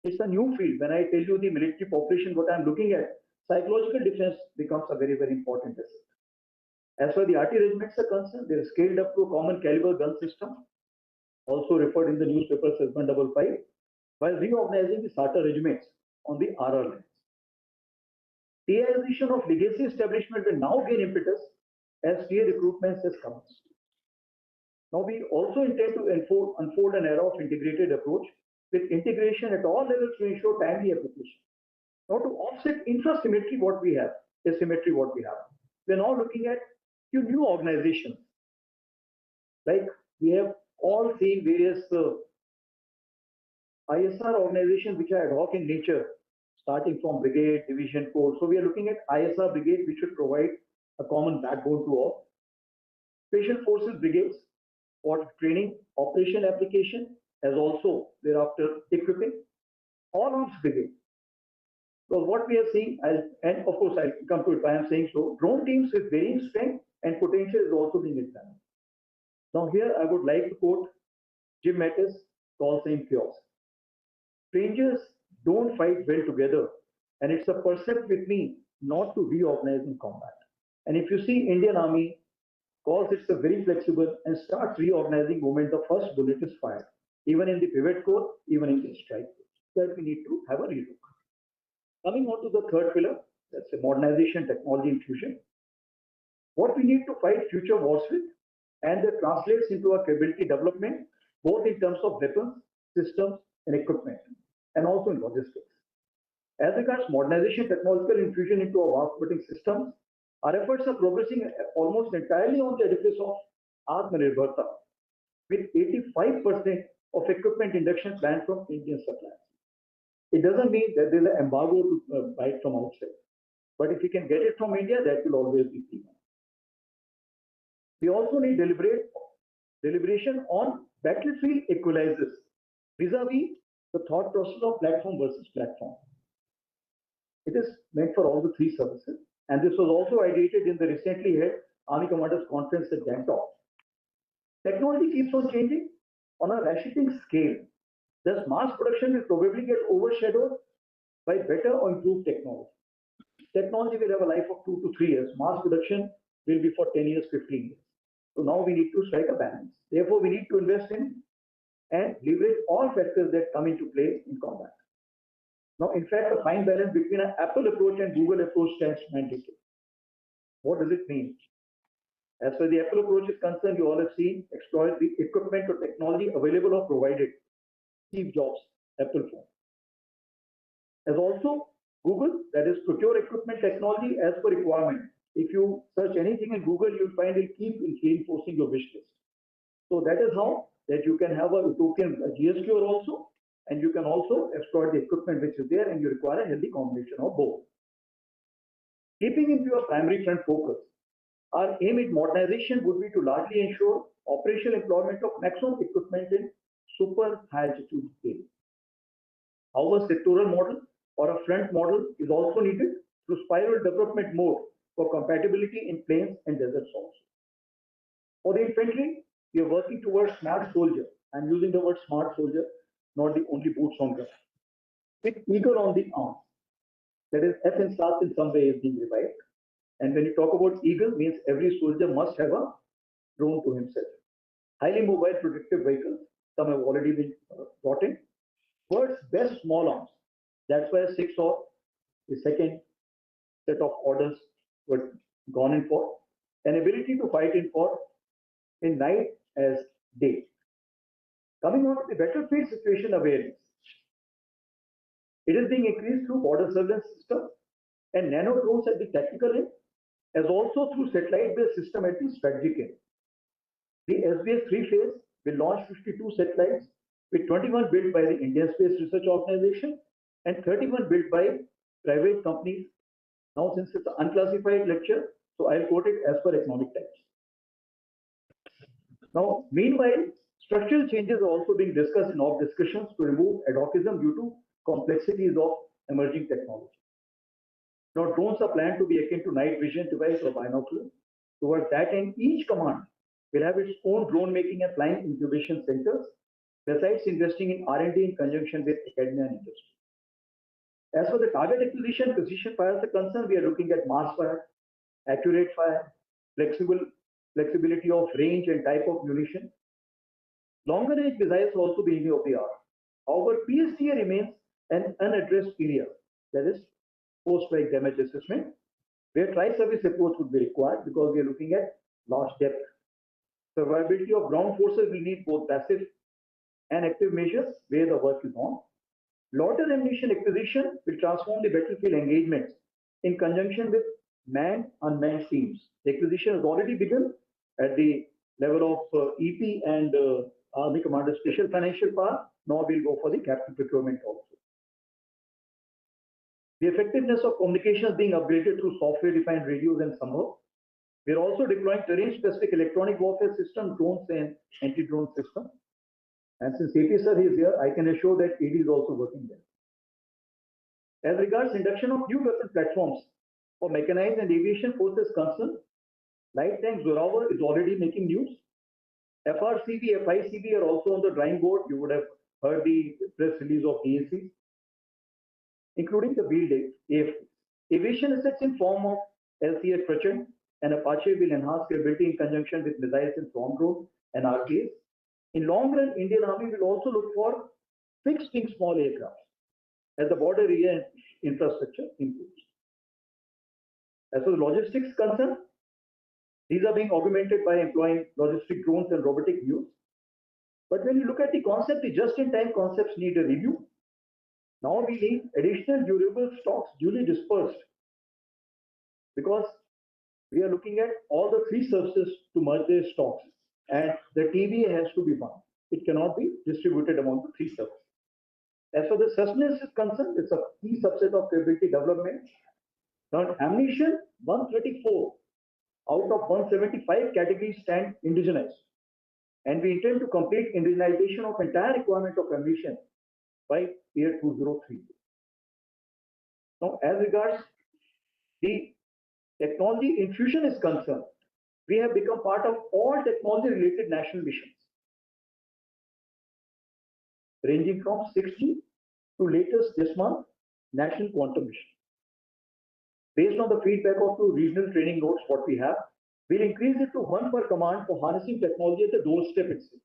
It's a new field. When I tell you the military population, what I'm looking at, psychological defense becomes a very, very important asset. As far as the RT regiments are concerned, they are scaled up to a common caliber gun system, also referred in the newspapers as 155, while reorganizing the SATA regiments on the RR lines. TIization of legacy establishment will now gain impetus as TA recruitments has commenced. Now we also intend to unfold an era of integrated approach with integration at all levels to ensure timely application. Now to offset infra-symmetry what we have, asymmetry what we have, we're now looking at few new organizations. Like we have all seen various ISR organizations which are ad hoc in nature, starting from brigade, division, corps. So we are looking at ISR brigade, which should provide a common backbone to all. Special forces brigades for training, operation application, as also thereafter equipping. All arms brigade. So what we are seeing, and of course I'll come to it why I'm saying so, drone teams with varying strength and potential is also being examined. Now here I would like to quote Jim Mattis, Tall Saying Chaos. Strangers don't fight well together, and it's a percept with me not to reorganize in combat. And if you see Indian Army, calls it's a very flexible and starts reorganizing moment the first bullet is fired, even in the pivot corps, even in the strike corps. That we need to have a relook. Coming on to the third pillar, that's a modernization, technology infusion. What we need to fight future wars with, and that translates into a capability development, both in terms of weapons, systems, and equipment, and also in logistics. As regards modernization, technological infusion into our war-fighting systems, our efforts are progressing almost entirely on the edifice of Atmanirbharta, with 85% of equipment induction planned from Indian suppliers. It doesn't mean that there's an embargo to buy it from outside, but if we can get it from India, that will always be key. We also need deliberation on battlefield equalizers vis-a-vis the thought process of platform versus platform. It is meant for all the three services, and this was also ideated in the recently held Army Commanders Conference at Gangtok. Technology keeps on changing on a ratcheting scale. Thus, mass production will probably get overshadowed by better or improved technology. Technology will have a life of 2 to 3 years. Mass production will be for 10 years, 15 years. So now we need to strike a balance. Therefore, we need to invest in and leverage all factors that come into play in combat. Now, in fact, a fine balance between an Apple approach and Google approach stands mandated. What does it mean? As far as the Apple approach is concerned, you all have seen exploit the equipment or technology available or provided. Steve Jobs, Apple phone. As also Google, that is procure equipment technology as per requirement. If you search anything in Google, you'll find it keep reinforcing your wish list. So that is how that you can have a utopian GSQR also, and you can also exploit the equipment which is there, and you require a healthy combination of both. Keeping into your primary front focus, Our aim in modernization would be to largely ensure operational employment of maximum equipment in super high altitude scale. However, sectoral model or a front model is also needed through spiral development mode for compatibility in plains and deserts also. For the infantry, we are working towards smart soldier. I'm using the word smart soldier, not the only boots on ground. With eagle on the arm. That is, F and stars in some way is being revived. And when you talk about eagle, means every soldier must have a drone to himself. Highly mobile protective vehicles, some have already been brought in. World's best small arms. That's why 6 or the second set of orders were gone in for. An ability to fight in night as day. Coming on to the battlefield situation awareness. It is being increased through border surveillance system and nano drones at the tactical end, as also through satellite-based system at the strategic end. The SBS 3-phase will launch 52 satellites, with 21 built by the Indian Space Research Organization and 31 built by private companies. Now, since it's an unclassified lecture, so I'll quote it as per Economic Times. Now, meanwhile, structural changes are also being discussed in all discussions to remove ad hocism due to complexities of emerging technology. Now, drones are planned to be akin to night vision device or binocular. Towards that end, each command will have its own drone making and flying incubation centers, besides investing in R&D in conjunction with academia and industry. As for the target acquisition, precision fires are concerned, we are looking at mass fire, accurate fire, flexibility of range and type of munition. Longer range missiles also being of the art. However, PSTA remains an unaddressed area, that is post-strike damage assessment, where tri-service approach would be required because we are looking at large depth. Survivability of ground forces will need both passive and active measures where the work is on. Loiter ammunition acquisition will transform the battlefield engagements in conjunction with manned-unmanned teams. The acquisition has already begun at the level of EP and Army Commander Special Financial Power. Now we'll go for the capital procurement also. The effectiveness of communications being upgraded through software-defined radios and somehow. We're also deploying terrain-specific electronic warfare system, drones and anti-drone system. And since AP sir is here, I can assure that AD is also working there. As regards induction of new weapon platforms for mechanized and aviation forces concerned, light tank Zoravar is already making news. FRCB, FICB are also on the drawing board. You would have heard the press release of DAC, including the wheeled AFs. Aviation assets in form of LCA Prachand and Apache will enhance capability in conjunction with missiles and swarm drones and RPAs. In long run, Indian Army will also look for fixed wing small aircraft as the border area infrastructure improves. As for the logistics concern, these are being augmented by employing logistic drones and robotic views. But when you look at the concept, the just-in-time concepts need a review. Now we need additional durable stocks duly dispersed because we are looking at all the 3 services to merge their stocks and the TVA has to be one. It cannot be distributed among the 3 services. As for the sustenance is concerned, it's a key subset of capability development. Now ammunition, 134 out of 175 categories stand indigenized. And we intend to complete indigenization of entire requirement of ammunition by year 2003. Now, as regards the technology infusion is concerned, we have become part of all technology-related national missions, ranging from 60 to latest this month, National Quantum Mission. Based on the feedback of 2 regional training notes, what we have, we'll increase it to 1 per command for harnessing technology at the doorstep itself,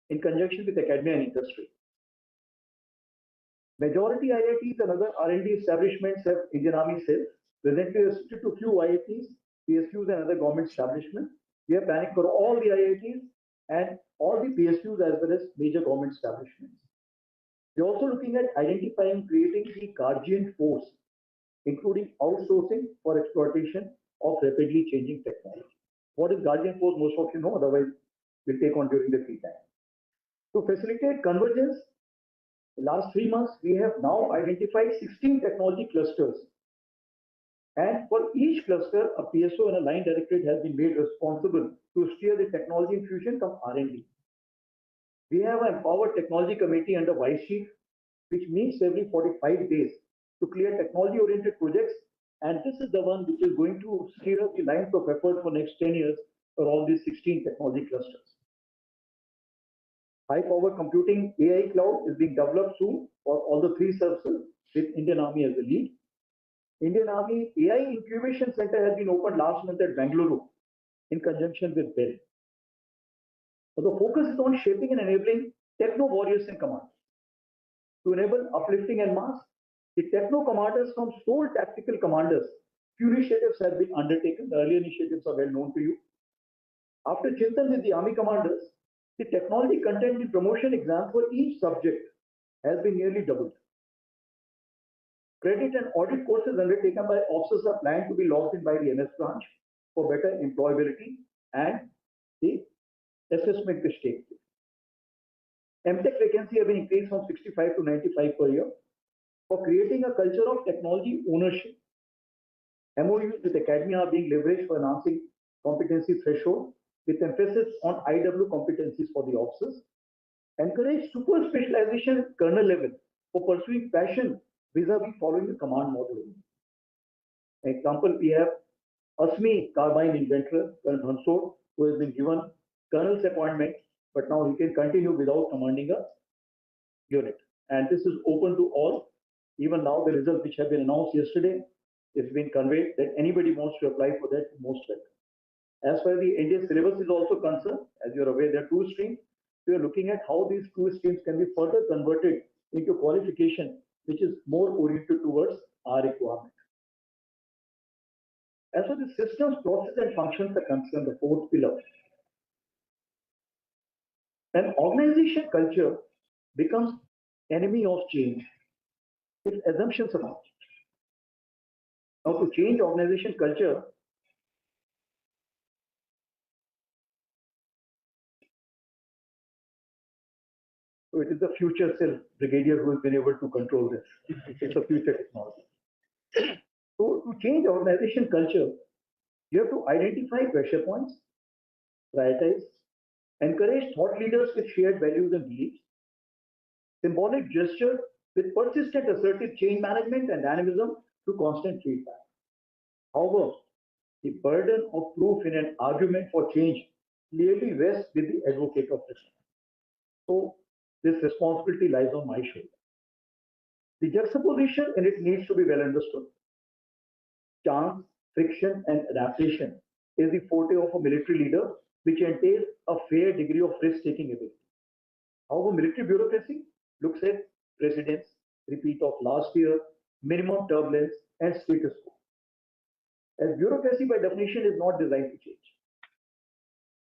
in conjunction with academia and industry. Majority IITs and other R&D establishments have Indian Army cells, presently restricted to few IITs, PSUs and other government establishments. We are planning for all the IITs and all the PSUs as well as major government establishments. We are also looking at identifying, creating the guardian force, including outsourcing for exploitation of rapidly changing technology. What is guardian force? Most of you know, otherwise we'll take on during the free time. To facilitate convergence, in the last 3 months, we have now identified 16 technology clusters And for each cluster, a PSO and a line directorate has been made responsible to steer the technology infusion from R&D. We have an empowered technology committee under Vice Chief, which meets every 45 days to clear technology-oriented projects. And this is the one which is going to steer up the lines of effort for next 10 years for all these 16 technology clusters. High-power computing AI cloud is being developed soon for all the three services with Indian Army as the lead. Indian Army AI Incubation Center has been opened last month at Bangalore in conjunction with BEL. So the focus is on shaping and enabling techno warriors in command. To enable uplifting en masse, the techno commanders from sole tactical commanders, few initiatives have been undertaken. The earlier initiatives are well known to you. After Chintan with the Army commanders, the technology content in promotion exam for each subject has been nearly doubled. Credit and audit courses undertaken by officers are planned to be logged in by the NS branch for better employability and the assessment mistake. MTech vacancy have been increased from 65 to 95 per year for creating a culture of technology ownership. MOUs with academia are being leveraged for enhancing competency threshold with emphasis on IW competencies for the officers. Encourage super specialization at kernel level for pursuing passion vis-a-vis following the command model. Example, we have Asmi carbine inventor, Colonel Hansor, who has been given colonel's appointment, but now he can continue without commanding a unit. And this is open to all. Even now, the results which have been announced yesterday, it's been conveyed that anybody wants to apply for that, most welcome. As far as the Indian syllabus is also concerned, as you're aware, there are two streams. We are looking at how these two streams can be further converted into qualification, which is more oriented towards our requirement. As for the systems, process, and functions are concerned, the fourth pillar, an organization culture becomes enemy of change if assumptions are not. Now, to change organization culture, so it is the future self brigadier who has been able to control this. It's a future technology. So to change organization culture, you have to identify pressure points, prioritize, encourage thought leaders with shared values and beliefs, symbolic gesture with persistent assertive change management and dynamism through constant feedback. However, the burden of proof in an argument for change clearly rests with the advocate of this. So this responsibility lies on my shoulder. The juxtaposition in it needs to be well understood. Chance, friction, and adaptation is the forte of a military leader, which entails a fair degree of risk-taking ability. However, military bureaucracy looks at precedents, repeat of last year, minimum turbulence, and status quo. As bureaucracy by definition is not designed to change.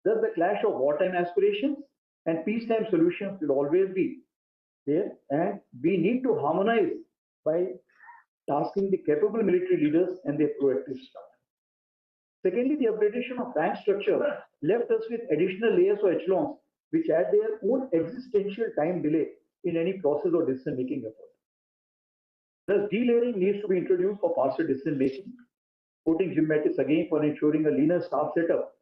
Thus, the clash of wartime aspirations and peacetime solutions will always be there, and we need to harmonize by tasking the capable military leaders and their proactive staff. Secondly, the upgradation of rank structure left us with additional layers or echelons which add their own existential time delay in any process or decision-making effort. Thus, delayering needs to be introduced for faster decision-making, putting gymnastics again for ensuring a leaner staff setup.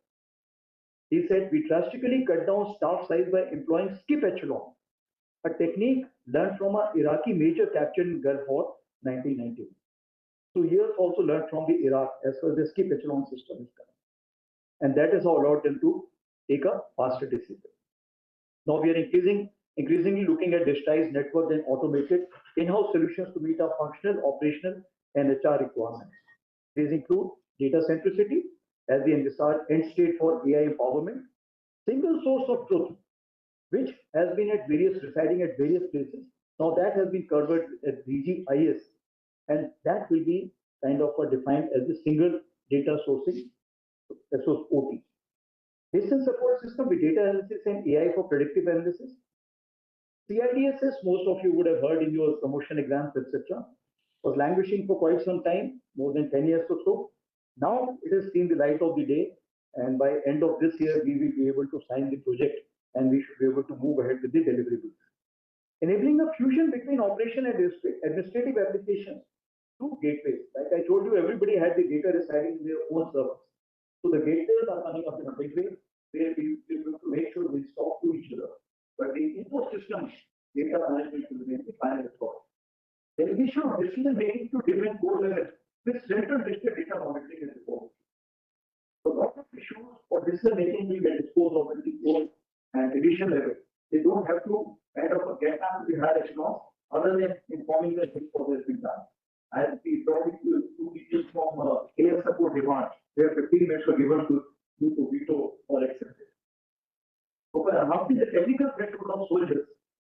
He said, we drastically cut down staff size by employing skip echelon, a technique learned from an Iraqi major captured in Gulf War 1990. So years also learned from the Iraq as far as the skip echelon system is concerned. And that is how allowed them to take a faster decision. Now we are increasingly looking at digitized, networked, and automated in-house solutions to meet our functional, operational, and HR requirements. These include data centricity as the end state for AI empowerment, single source of truth, which has been residing at various places. Now that has been covered at DGIS, and that will be kind of defined as the single data sourcing, SOT. Distance support system with data analysis and AI for predictive analysis. CIDSS, most of you would have heard in your promotion exams, etc., was languishing for quite some time, more than 10 years or so. Now it has seen the light of the day, and by end of this year, we will be able to sign the project, and we should be able to move ahead with the deliverables. Enabling a fusion between operation and administrative applications through gateways. Like I told you, everybody had the data residing in their own servers. So the gateways are coming up in a big way, where we have to make sure we talk to each other. But the ecosystem data management will remain the final thought. Delegation of decision making to different core levels with central district data monitoring is important. So lot of issues for decision making will get disposed of at the core and division level. They don't have to kind of get down to the higher echelon other than informing the things what has been done. As we probably two details from air support demand, where 15 minutes were given to veto or accept it. So after the technical threshold of soldiers,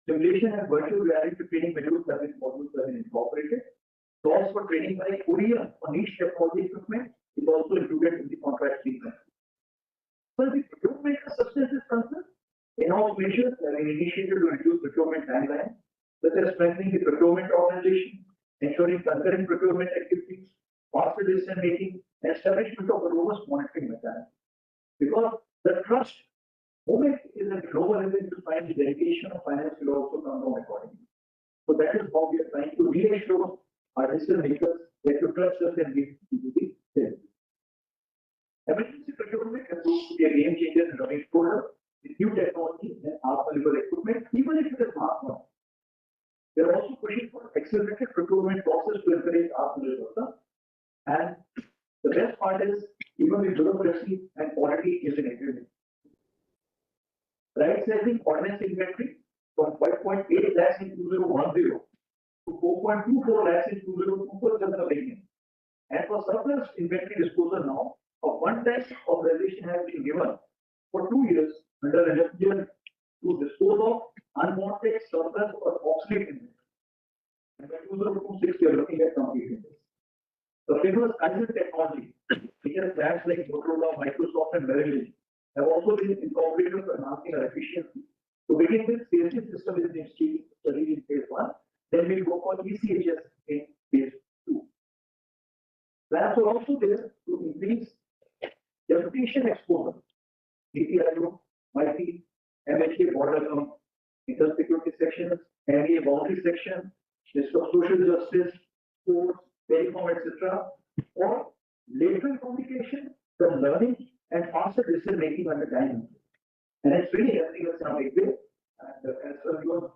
simulation and virtual reality training modules have been incorporated. Costs for training by Korea on each technology equipment is also included in the contract sequence. So the procurement of substance is concerned, in-house measures have been initiated to reduce procurement timeline, such as strengthening the procurement organization, ensuring concurrent procurement activities, faster decision making, and establishment of a robust monitoring mechanism. Because the trust moment is a global level to find the dedication of finance will also come down accordingly. So that is how we are trying to reassure our decision makers that you trust us and give the service. Emergency procurement has proved to be a game changer in running product with new technology and Atmanirbhar equipment, even if it is not one. We are also pushing for accelerated procurement process to encourage Atmanirbharta. And the best part is, even with bureaucracy and quality is in agreement. Right sizing ordnance inventory from 5.8 lakhs in 2010 to 4.24 lakhs in 2024 just the beginning. And for surplus inventory disposal now, a one-time authorization has been given for 2 years under an FGL to dispose of unwanted surplus or obsolete inventory. And by 2026, we are looking at completing this. The famous Kaizen technology, which has brands like Motorola, Microsoft, and Merrill Lynch, have also been incorporated for enhancing our efficiency. To begin with, CSC system is being studied in phase 1, then we'll go for ECHS in phase 2. Plans are also there to increase reputation exposure, DPIO, MIT, MHA border zone, intersecurity sections, NDA boundary section, list of social justice, sports, telecom, etc., or lateral communication from learning and faster decision making under time. And it's really helping us in a big way. And as you are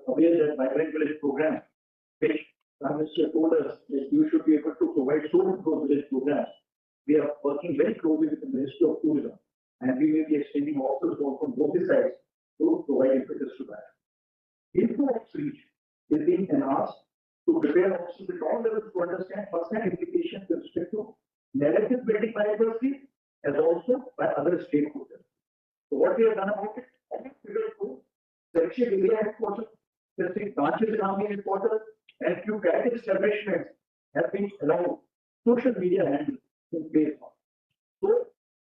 aware that Vibrant Village program, which Prime Minister told us that you should be able to provide so many those village programs. We are working very closely with the Ministry of Tourism, and we will be extending offers from both sides to provide impetus to that. Info outreach is being enhanced to prepare officers at all levels to understand first-hand implications with respect to narrative building by adversity, as also by other stakeholders. So what we have done about it, selection area headquarters, specific branches in army headquarters, and few cadet establishments have been allowed social media handles in phase 1. So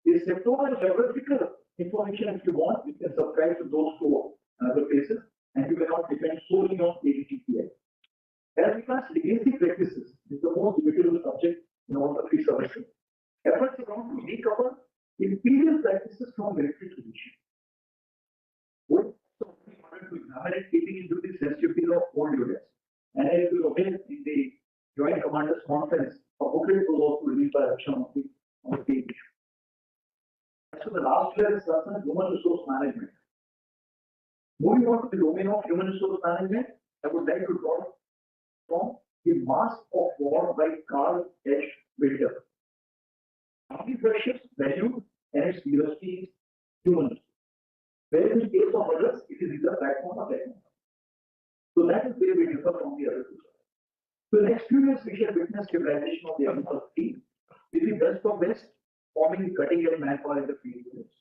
the sectoral geographical information, if you want, you can subscribe to those 4 other places, and you cannot depend solely on ADTPI. As regards legacy practices, is the most difficult subject in all the 3 services. Efforts around to recover imperial practices from military tradition. Both so we wanted to examine it, keeping into the sensitivity of old units. And as you know, in the Joint Commanders Conference, a booklet was also released by Action on the page. So the last year is human resource management. Moving on to the domain of human resource management, I would like to draw from the Mask of War by Carl H. Wilder. Army worships value and its diversity is human. Where in the case of others, it is either platform or platform. So that is where we differ from the other 2. So in the next few years, we shall witness stabilization of the army team with the best of best forming the cutting edge manpower in the field units.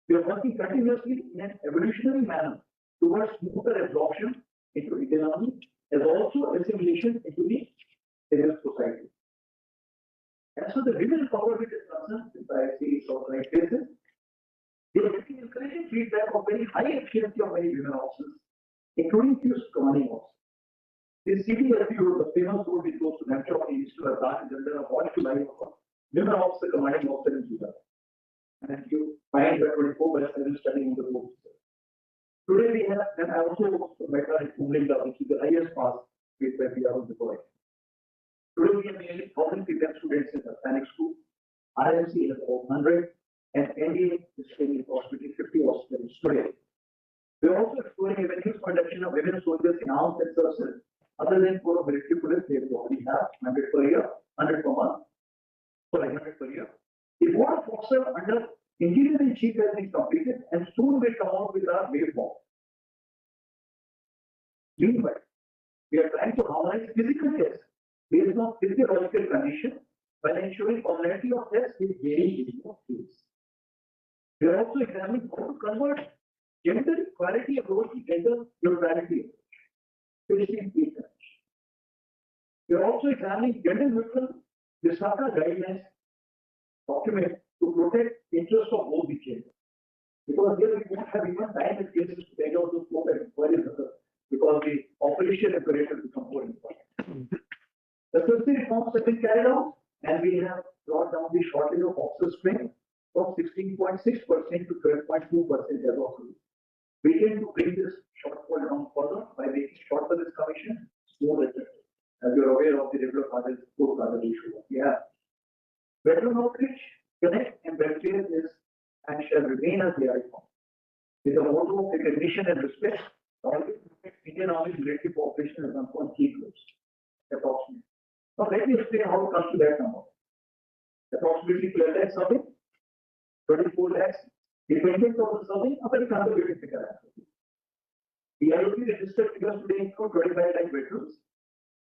We are working continuously in an evolutionary manner towards smoother absorption into Indian Army, as also assimilation into the civil society. And so the women power which is concerned, if I see it on right places, they are getting encouraging feedback of very high efficiency of many women officers, including few commanding officers. This CDFU, the famous road which goes to Namchok, is to a dark gender of what to lie of women officer, commanding officer in Sudan. And you find that 24 by 7 studying in the road. Today we have, and I also met her in Umlinga, which is the highest pass with where we are on the point. Today we have nearly 1,000 female students in the Panic School. RMC has about 100, and NDA is training approximately 50 hospitals today. We are also exploring avenues for induction of women soldiers in arms and services. Other than for a military police, they already have 100 per year, 100 per month, sorry, 100 per year. The board of officers under Engineer in Chief has been completed and soon will come out with our way forward. Meanwhile, we are trying to harmonize physical tests based on physiological condition while ensuring commonality of tests with varying fields. We are also examining how to convert gender equality approach to gender neutrality approach. We are also examining gender neutral Visakha guidelines document to protect interests of both the genders. Because here we won't have even time and cases to take out the flow and query because the operation imperative becomes more important. The 50 reforms have been carried out and we have brought down the shortage of officer strength from 16.6% to 12.2% as of today. We intend to bring this shortfall down further by making short service commission more effective. As you are aware of the regular cardinal issue we have. Veteran outreach, connect and welfare is and shall remain as the icon. With a motto of recognition and respect, always respect Indian Army military cooperation as one key goals. Approximately. Now let me explain how it comes to that number. Approximately 12 lakhs something, 24 lakhs, dependent on the something, a very conservative figure. The IOP registered figures today include 25 lakh veterans,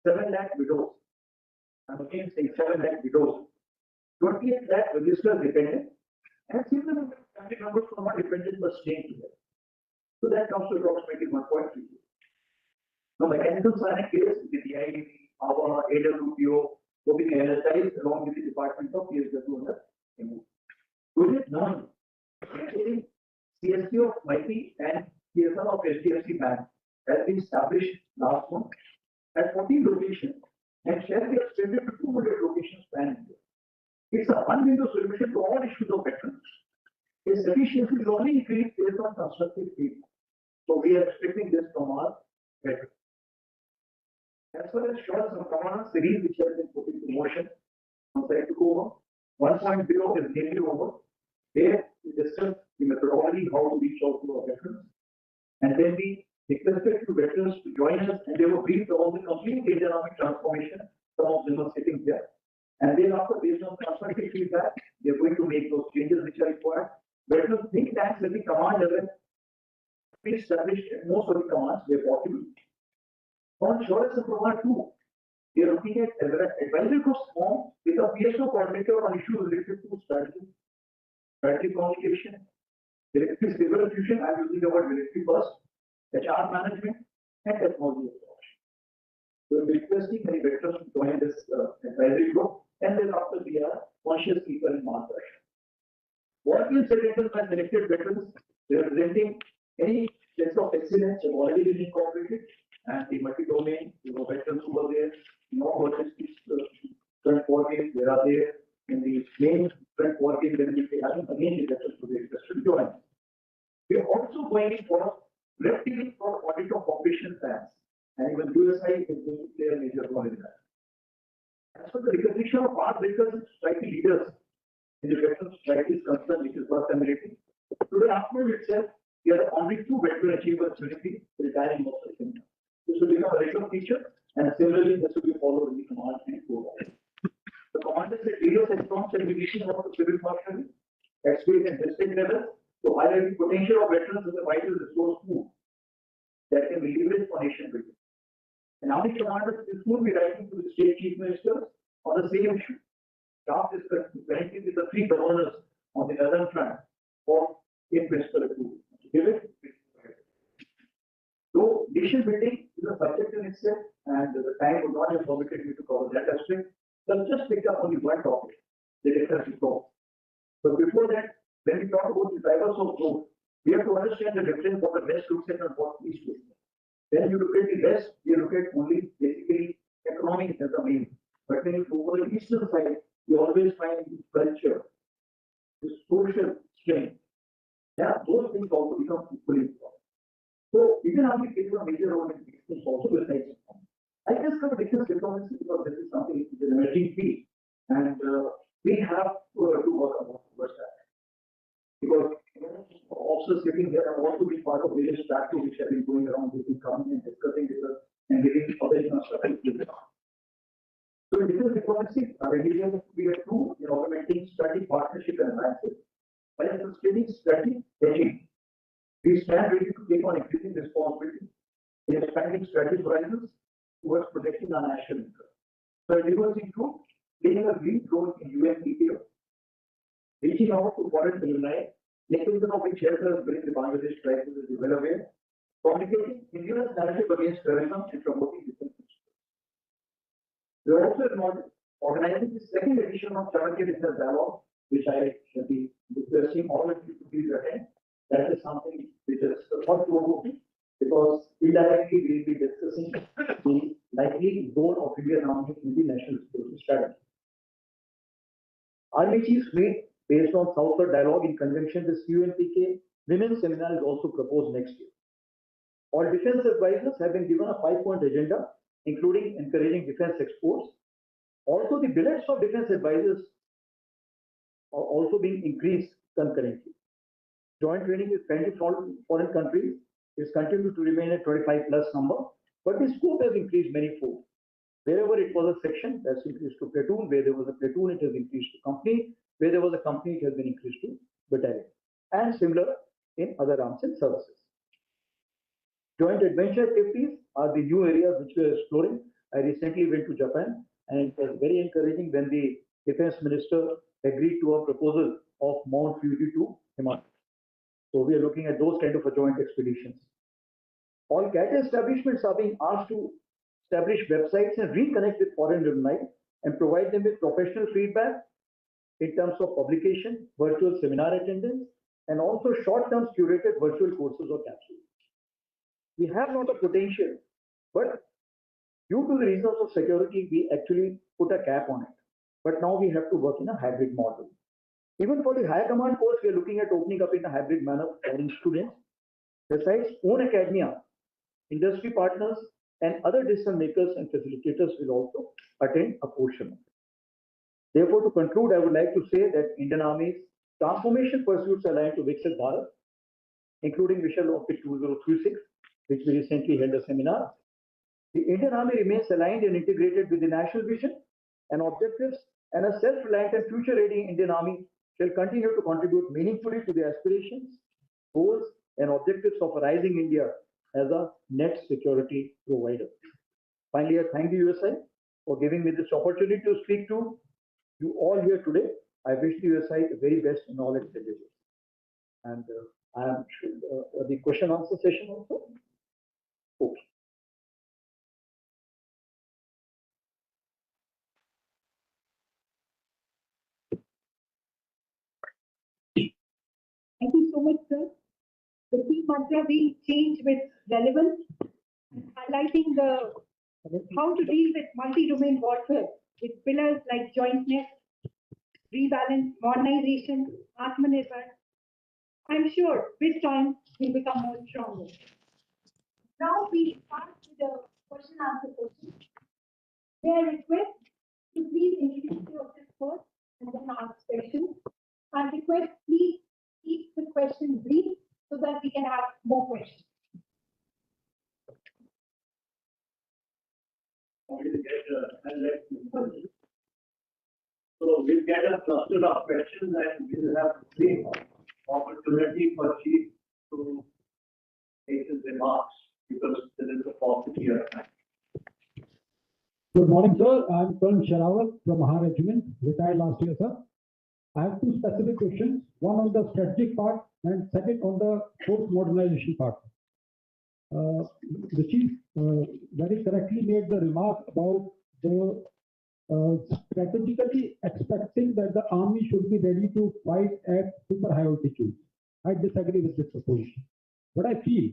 7 lakh widows. I'm again saying 7 lakh widows, 28 lakh registered dependent, and similar family members from our dependent but staying together. So that comes to approximately 1.3. Now, mechanisms are in place with the IDP, our AWPO, hoping LSIs along with the Department of PSW and the Project 1, CSP of MIT and PSL of HDFC Bank has been established last month at 14 locations and shall be extended to 200 locations pan-India. It's a one-window solution to all issues of veterans. Its efficiency is only increased based on constructive feedback. So we are expecting this from our veterans. As far as short and command series which has been put into motion, once I took over, 1.0 is nearly over. There we discussed the methodology, how to reach out to our veterans. And then we requested to veterans to join us and they were briefed on the complete economic transformation. Some of them are sitting there. And then after, based on constructive feedback, they're going to make those changes which are required. Veterans think tanks at the command level be established at most of the commands where possible. On Assurance and Program 2, we are looking at advisory groups formed with a PSO coordinator on issues related to strategy communication, directory stable fusion, I'm using the word directory first, HR management, and technology adoption. So we're requesting many veterans to join this advisory group, and then after we are conscious people in mass action. What will secretary by selected veterans representing any sense of excellence have already been incorporated, and the multi-domain, veterans who are there, front working, where are they in the main front working, then we have again the veterans to be interested to join. We are also going in for relatively for audit of operation plans, and even USI is going to play a major role in that. As for the recognition of our breakers and society leaders in the veteran society is concerned, which is worth emulating. Today afternoon itself, we are only 2 veteran achievers currently retiring most of the time. This will become a regular feature, and similarly, this will be followed in the command and program. The commanders at various echelons shall be reaching out to civil marshalling, experience and district level, to highlight the potential of veterans as a vital resource pool that can be leveraged for nation building. And Army commanders will be writing to the state chief ministers on the same issue. Draft is currently with the 3 governors on the northern front for in-principle approval. So, nation building is a subject in itself, and the time would not have permitted me to cover that aspect. So, I'll just pick up only one topic, the difference in growth. But before that, when we talk about the drivers of growth, we have to understand the difference what the West looks at and what East looks at. When you look at the West, you look at only basically economic as the main. But when you go over the eastern side, you always find the culture, the social strength. Yeah, those things also become equally important. So, even after taking a major role in these things also besides. I just have a defense diplomacy because this is something which is an emerging field. And we have to work on towards that. Because also sitting here, I want to be part of various practices which have been going around with the government and discussing with us and giving public construction. So in defense diplomacy, we have two augmenting strategic partnership and alliances. By sustaining strategic hedging, we stand ready to take on increasing responsibility in expanding strategic horizons towards protecting our national interest. So endeavors include playing a lead role in UNPKO, reaching out to foreign alumni, mechanism of which helped us bring the Bangladesh crisis as you well aware, communicating India's narrative against terrorism and promoting defense. We are also organizing the second edition of Chanakya Defense Dialogue, which I shall be requesting all of you to please attend. That is something which is thought-provoking because indirectly we will be discussing the likely role of Indian Army in the national security strategy. Army chiefs meet based on Southward Dialogue in conjunction with UNPK. Women's seminar is also proposed next year. All defense advisors have been given a 5-point agenda, including encouraging defense exports. Also, the billets of defense advisors are also being increased concurrently. Joint training with 20 foreign countries is continued to remain a 25+ number, but the scope has increased many-fold. Wherever it was a section, that's increased to platoon. Where there was a platoon, it has increased to company. Where there was a company, it has been increased to battalion. And similar in other arms and services. Joint adventure activities are the new areas which we are exploring. I recently went to Japan, and it was very encouraging when the defense minister agreed to a proposal of Mount Fuji to Himachal. So we are looking at those kind of a joint expeditions. All CAT establishments are being asked to establish websites and reconnect with foreign alumni and provide them with professional feedback in terms of publication, virtual seminar attendance, and also short-term curated virtual courses or capsules. We have not a potential, but due to the reasons of security, we actually put a cap on it. But now we have to work in a hybrid model. Even for the higher command course, we are looking at opening up in a hybrid manner for students. Besides own academia, industry partners, and other decision makers and facilitators will also attend a portion. Therefore, to conclude, I would like to say that Indian Army's transformation pursuits aligned to Viksit Bharat, including Mission Rocket 2036, which we recently held a seminar. The Indian Army remains aligned and integrated with the national vision and objectives, and a self-reliant and future-ready Indian Army shall continue to contribute meaningfully to the aspirations, goals, and objectives of a rising India as a net security provider. Finally, I thank the USI for giving me this opportunity to speak to you all here today. I wish the USI the very best in all its endeavors. And I am the question answer session also. Okay. Thank you so much, sir. The key mantra being change with relevance, and highlighting the how to deal with multi-domain warfare with pillars like jointness, rebalance, modernization, Atmanirbhar. I'm sure with time we'll become more stronger. Now we start with the question answer session. May I request to please introduce yourself first and then ask questions. I request please keep the question brief so that we can have more questions. So we'll get a cluster of questions and we'll have the opportunity for Chief to make his remarks because there is a paucity of time. Good morning, sir. I'm Colonel Sharawat from Mahar Regiment, retired last year, sir. I have two specific questions, one on the strategic part and second on the force modernization part. The chief very correctly made the remark about the strategically expecting that the army should be ready to fight at super high altitude. I disagree with this proposition. What I feel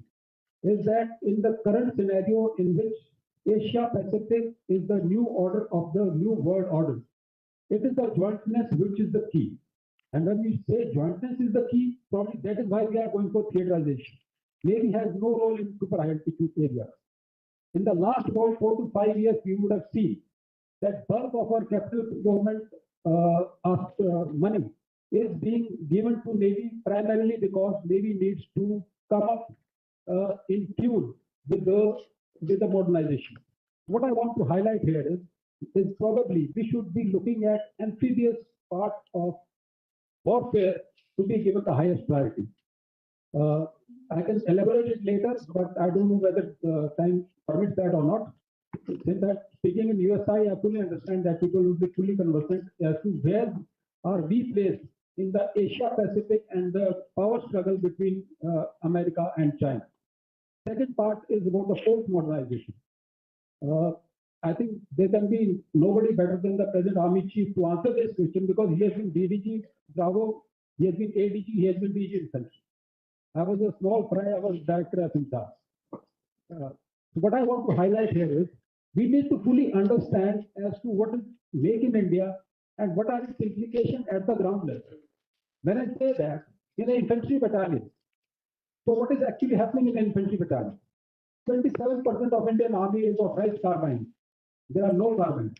is that in the current scenario in which Asia Pacific is the new order of the new world order, it is the jointness which is the key. And when we say jointness is the key, probably that is why we are going for theaterization. Navy has no role in super high altitude areas. in the last about 4 to 5 years, we would have seen that bulk of our capital procurement money is being given to Navy primarily because Navy needs to come up in tune with the modernization. What I want to highlight here is probably we should be looking at amphibious part of warfare to be given the highest priority. I can elaborate it later, but I don't know whether time permits that or not. Since that speaking in USI, I fully understand that people will be fully conversant as to where are we placed in the Asia Pacific and the power struggle between America and China. Second part is about the force modernization. I think there can be nobody better than the present Army Chief to answer this question because he has been DDG Bravo, he has been ADG, he has been DG Infantry. I was a small fry, I was director of Infantry. So what I want to highlight here is we need to fully understand as to what is Make in India and what are its implications at the ground level. When I say that in an infantry battalion, so what is actually happening in an infantry battalion? 27% of Indian Army is authorized carbine. There are no carbines.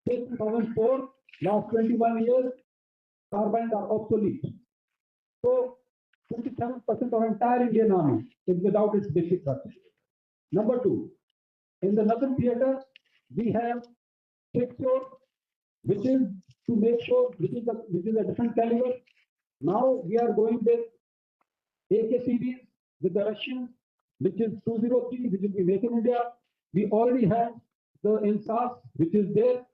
Since 2004, last 21 years, carbines are obsolete. So 27% of entire Indian Army is without its basic structure. Number two, in the Northern Theatre, we have Sixor, which is to make sure which is a different caliber. Now we are going with AK series with the Russian, which is 203, which will be made in India. We already have the INSAS, which is there.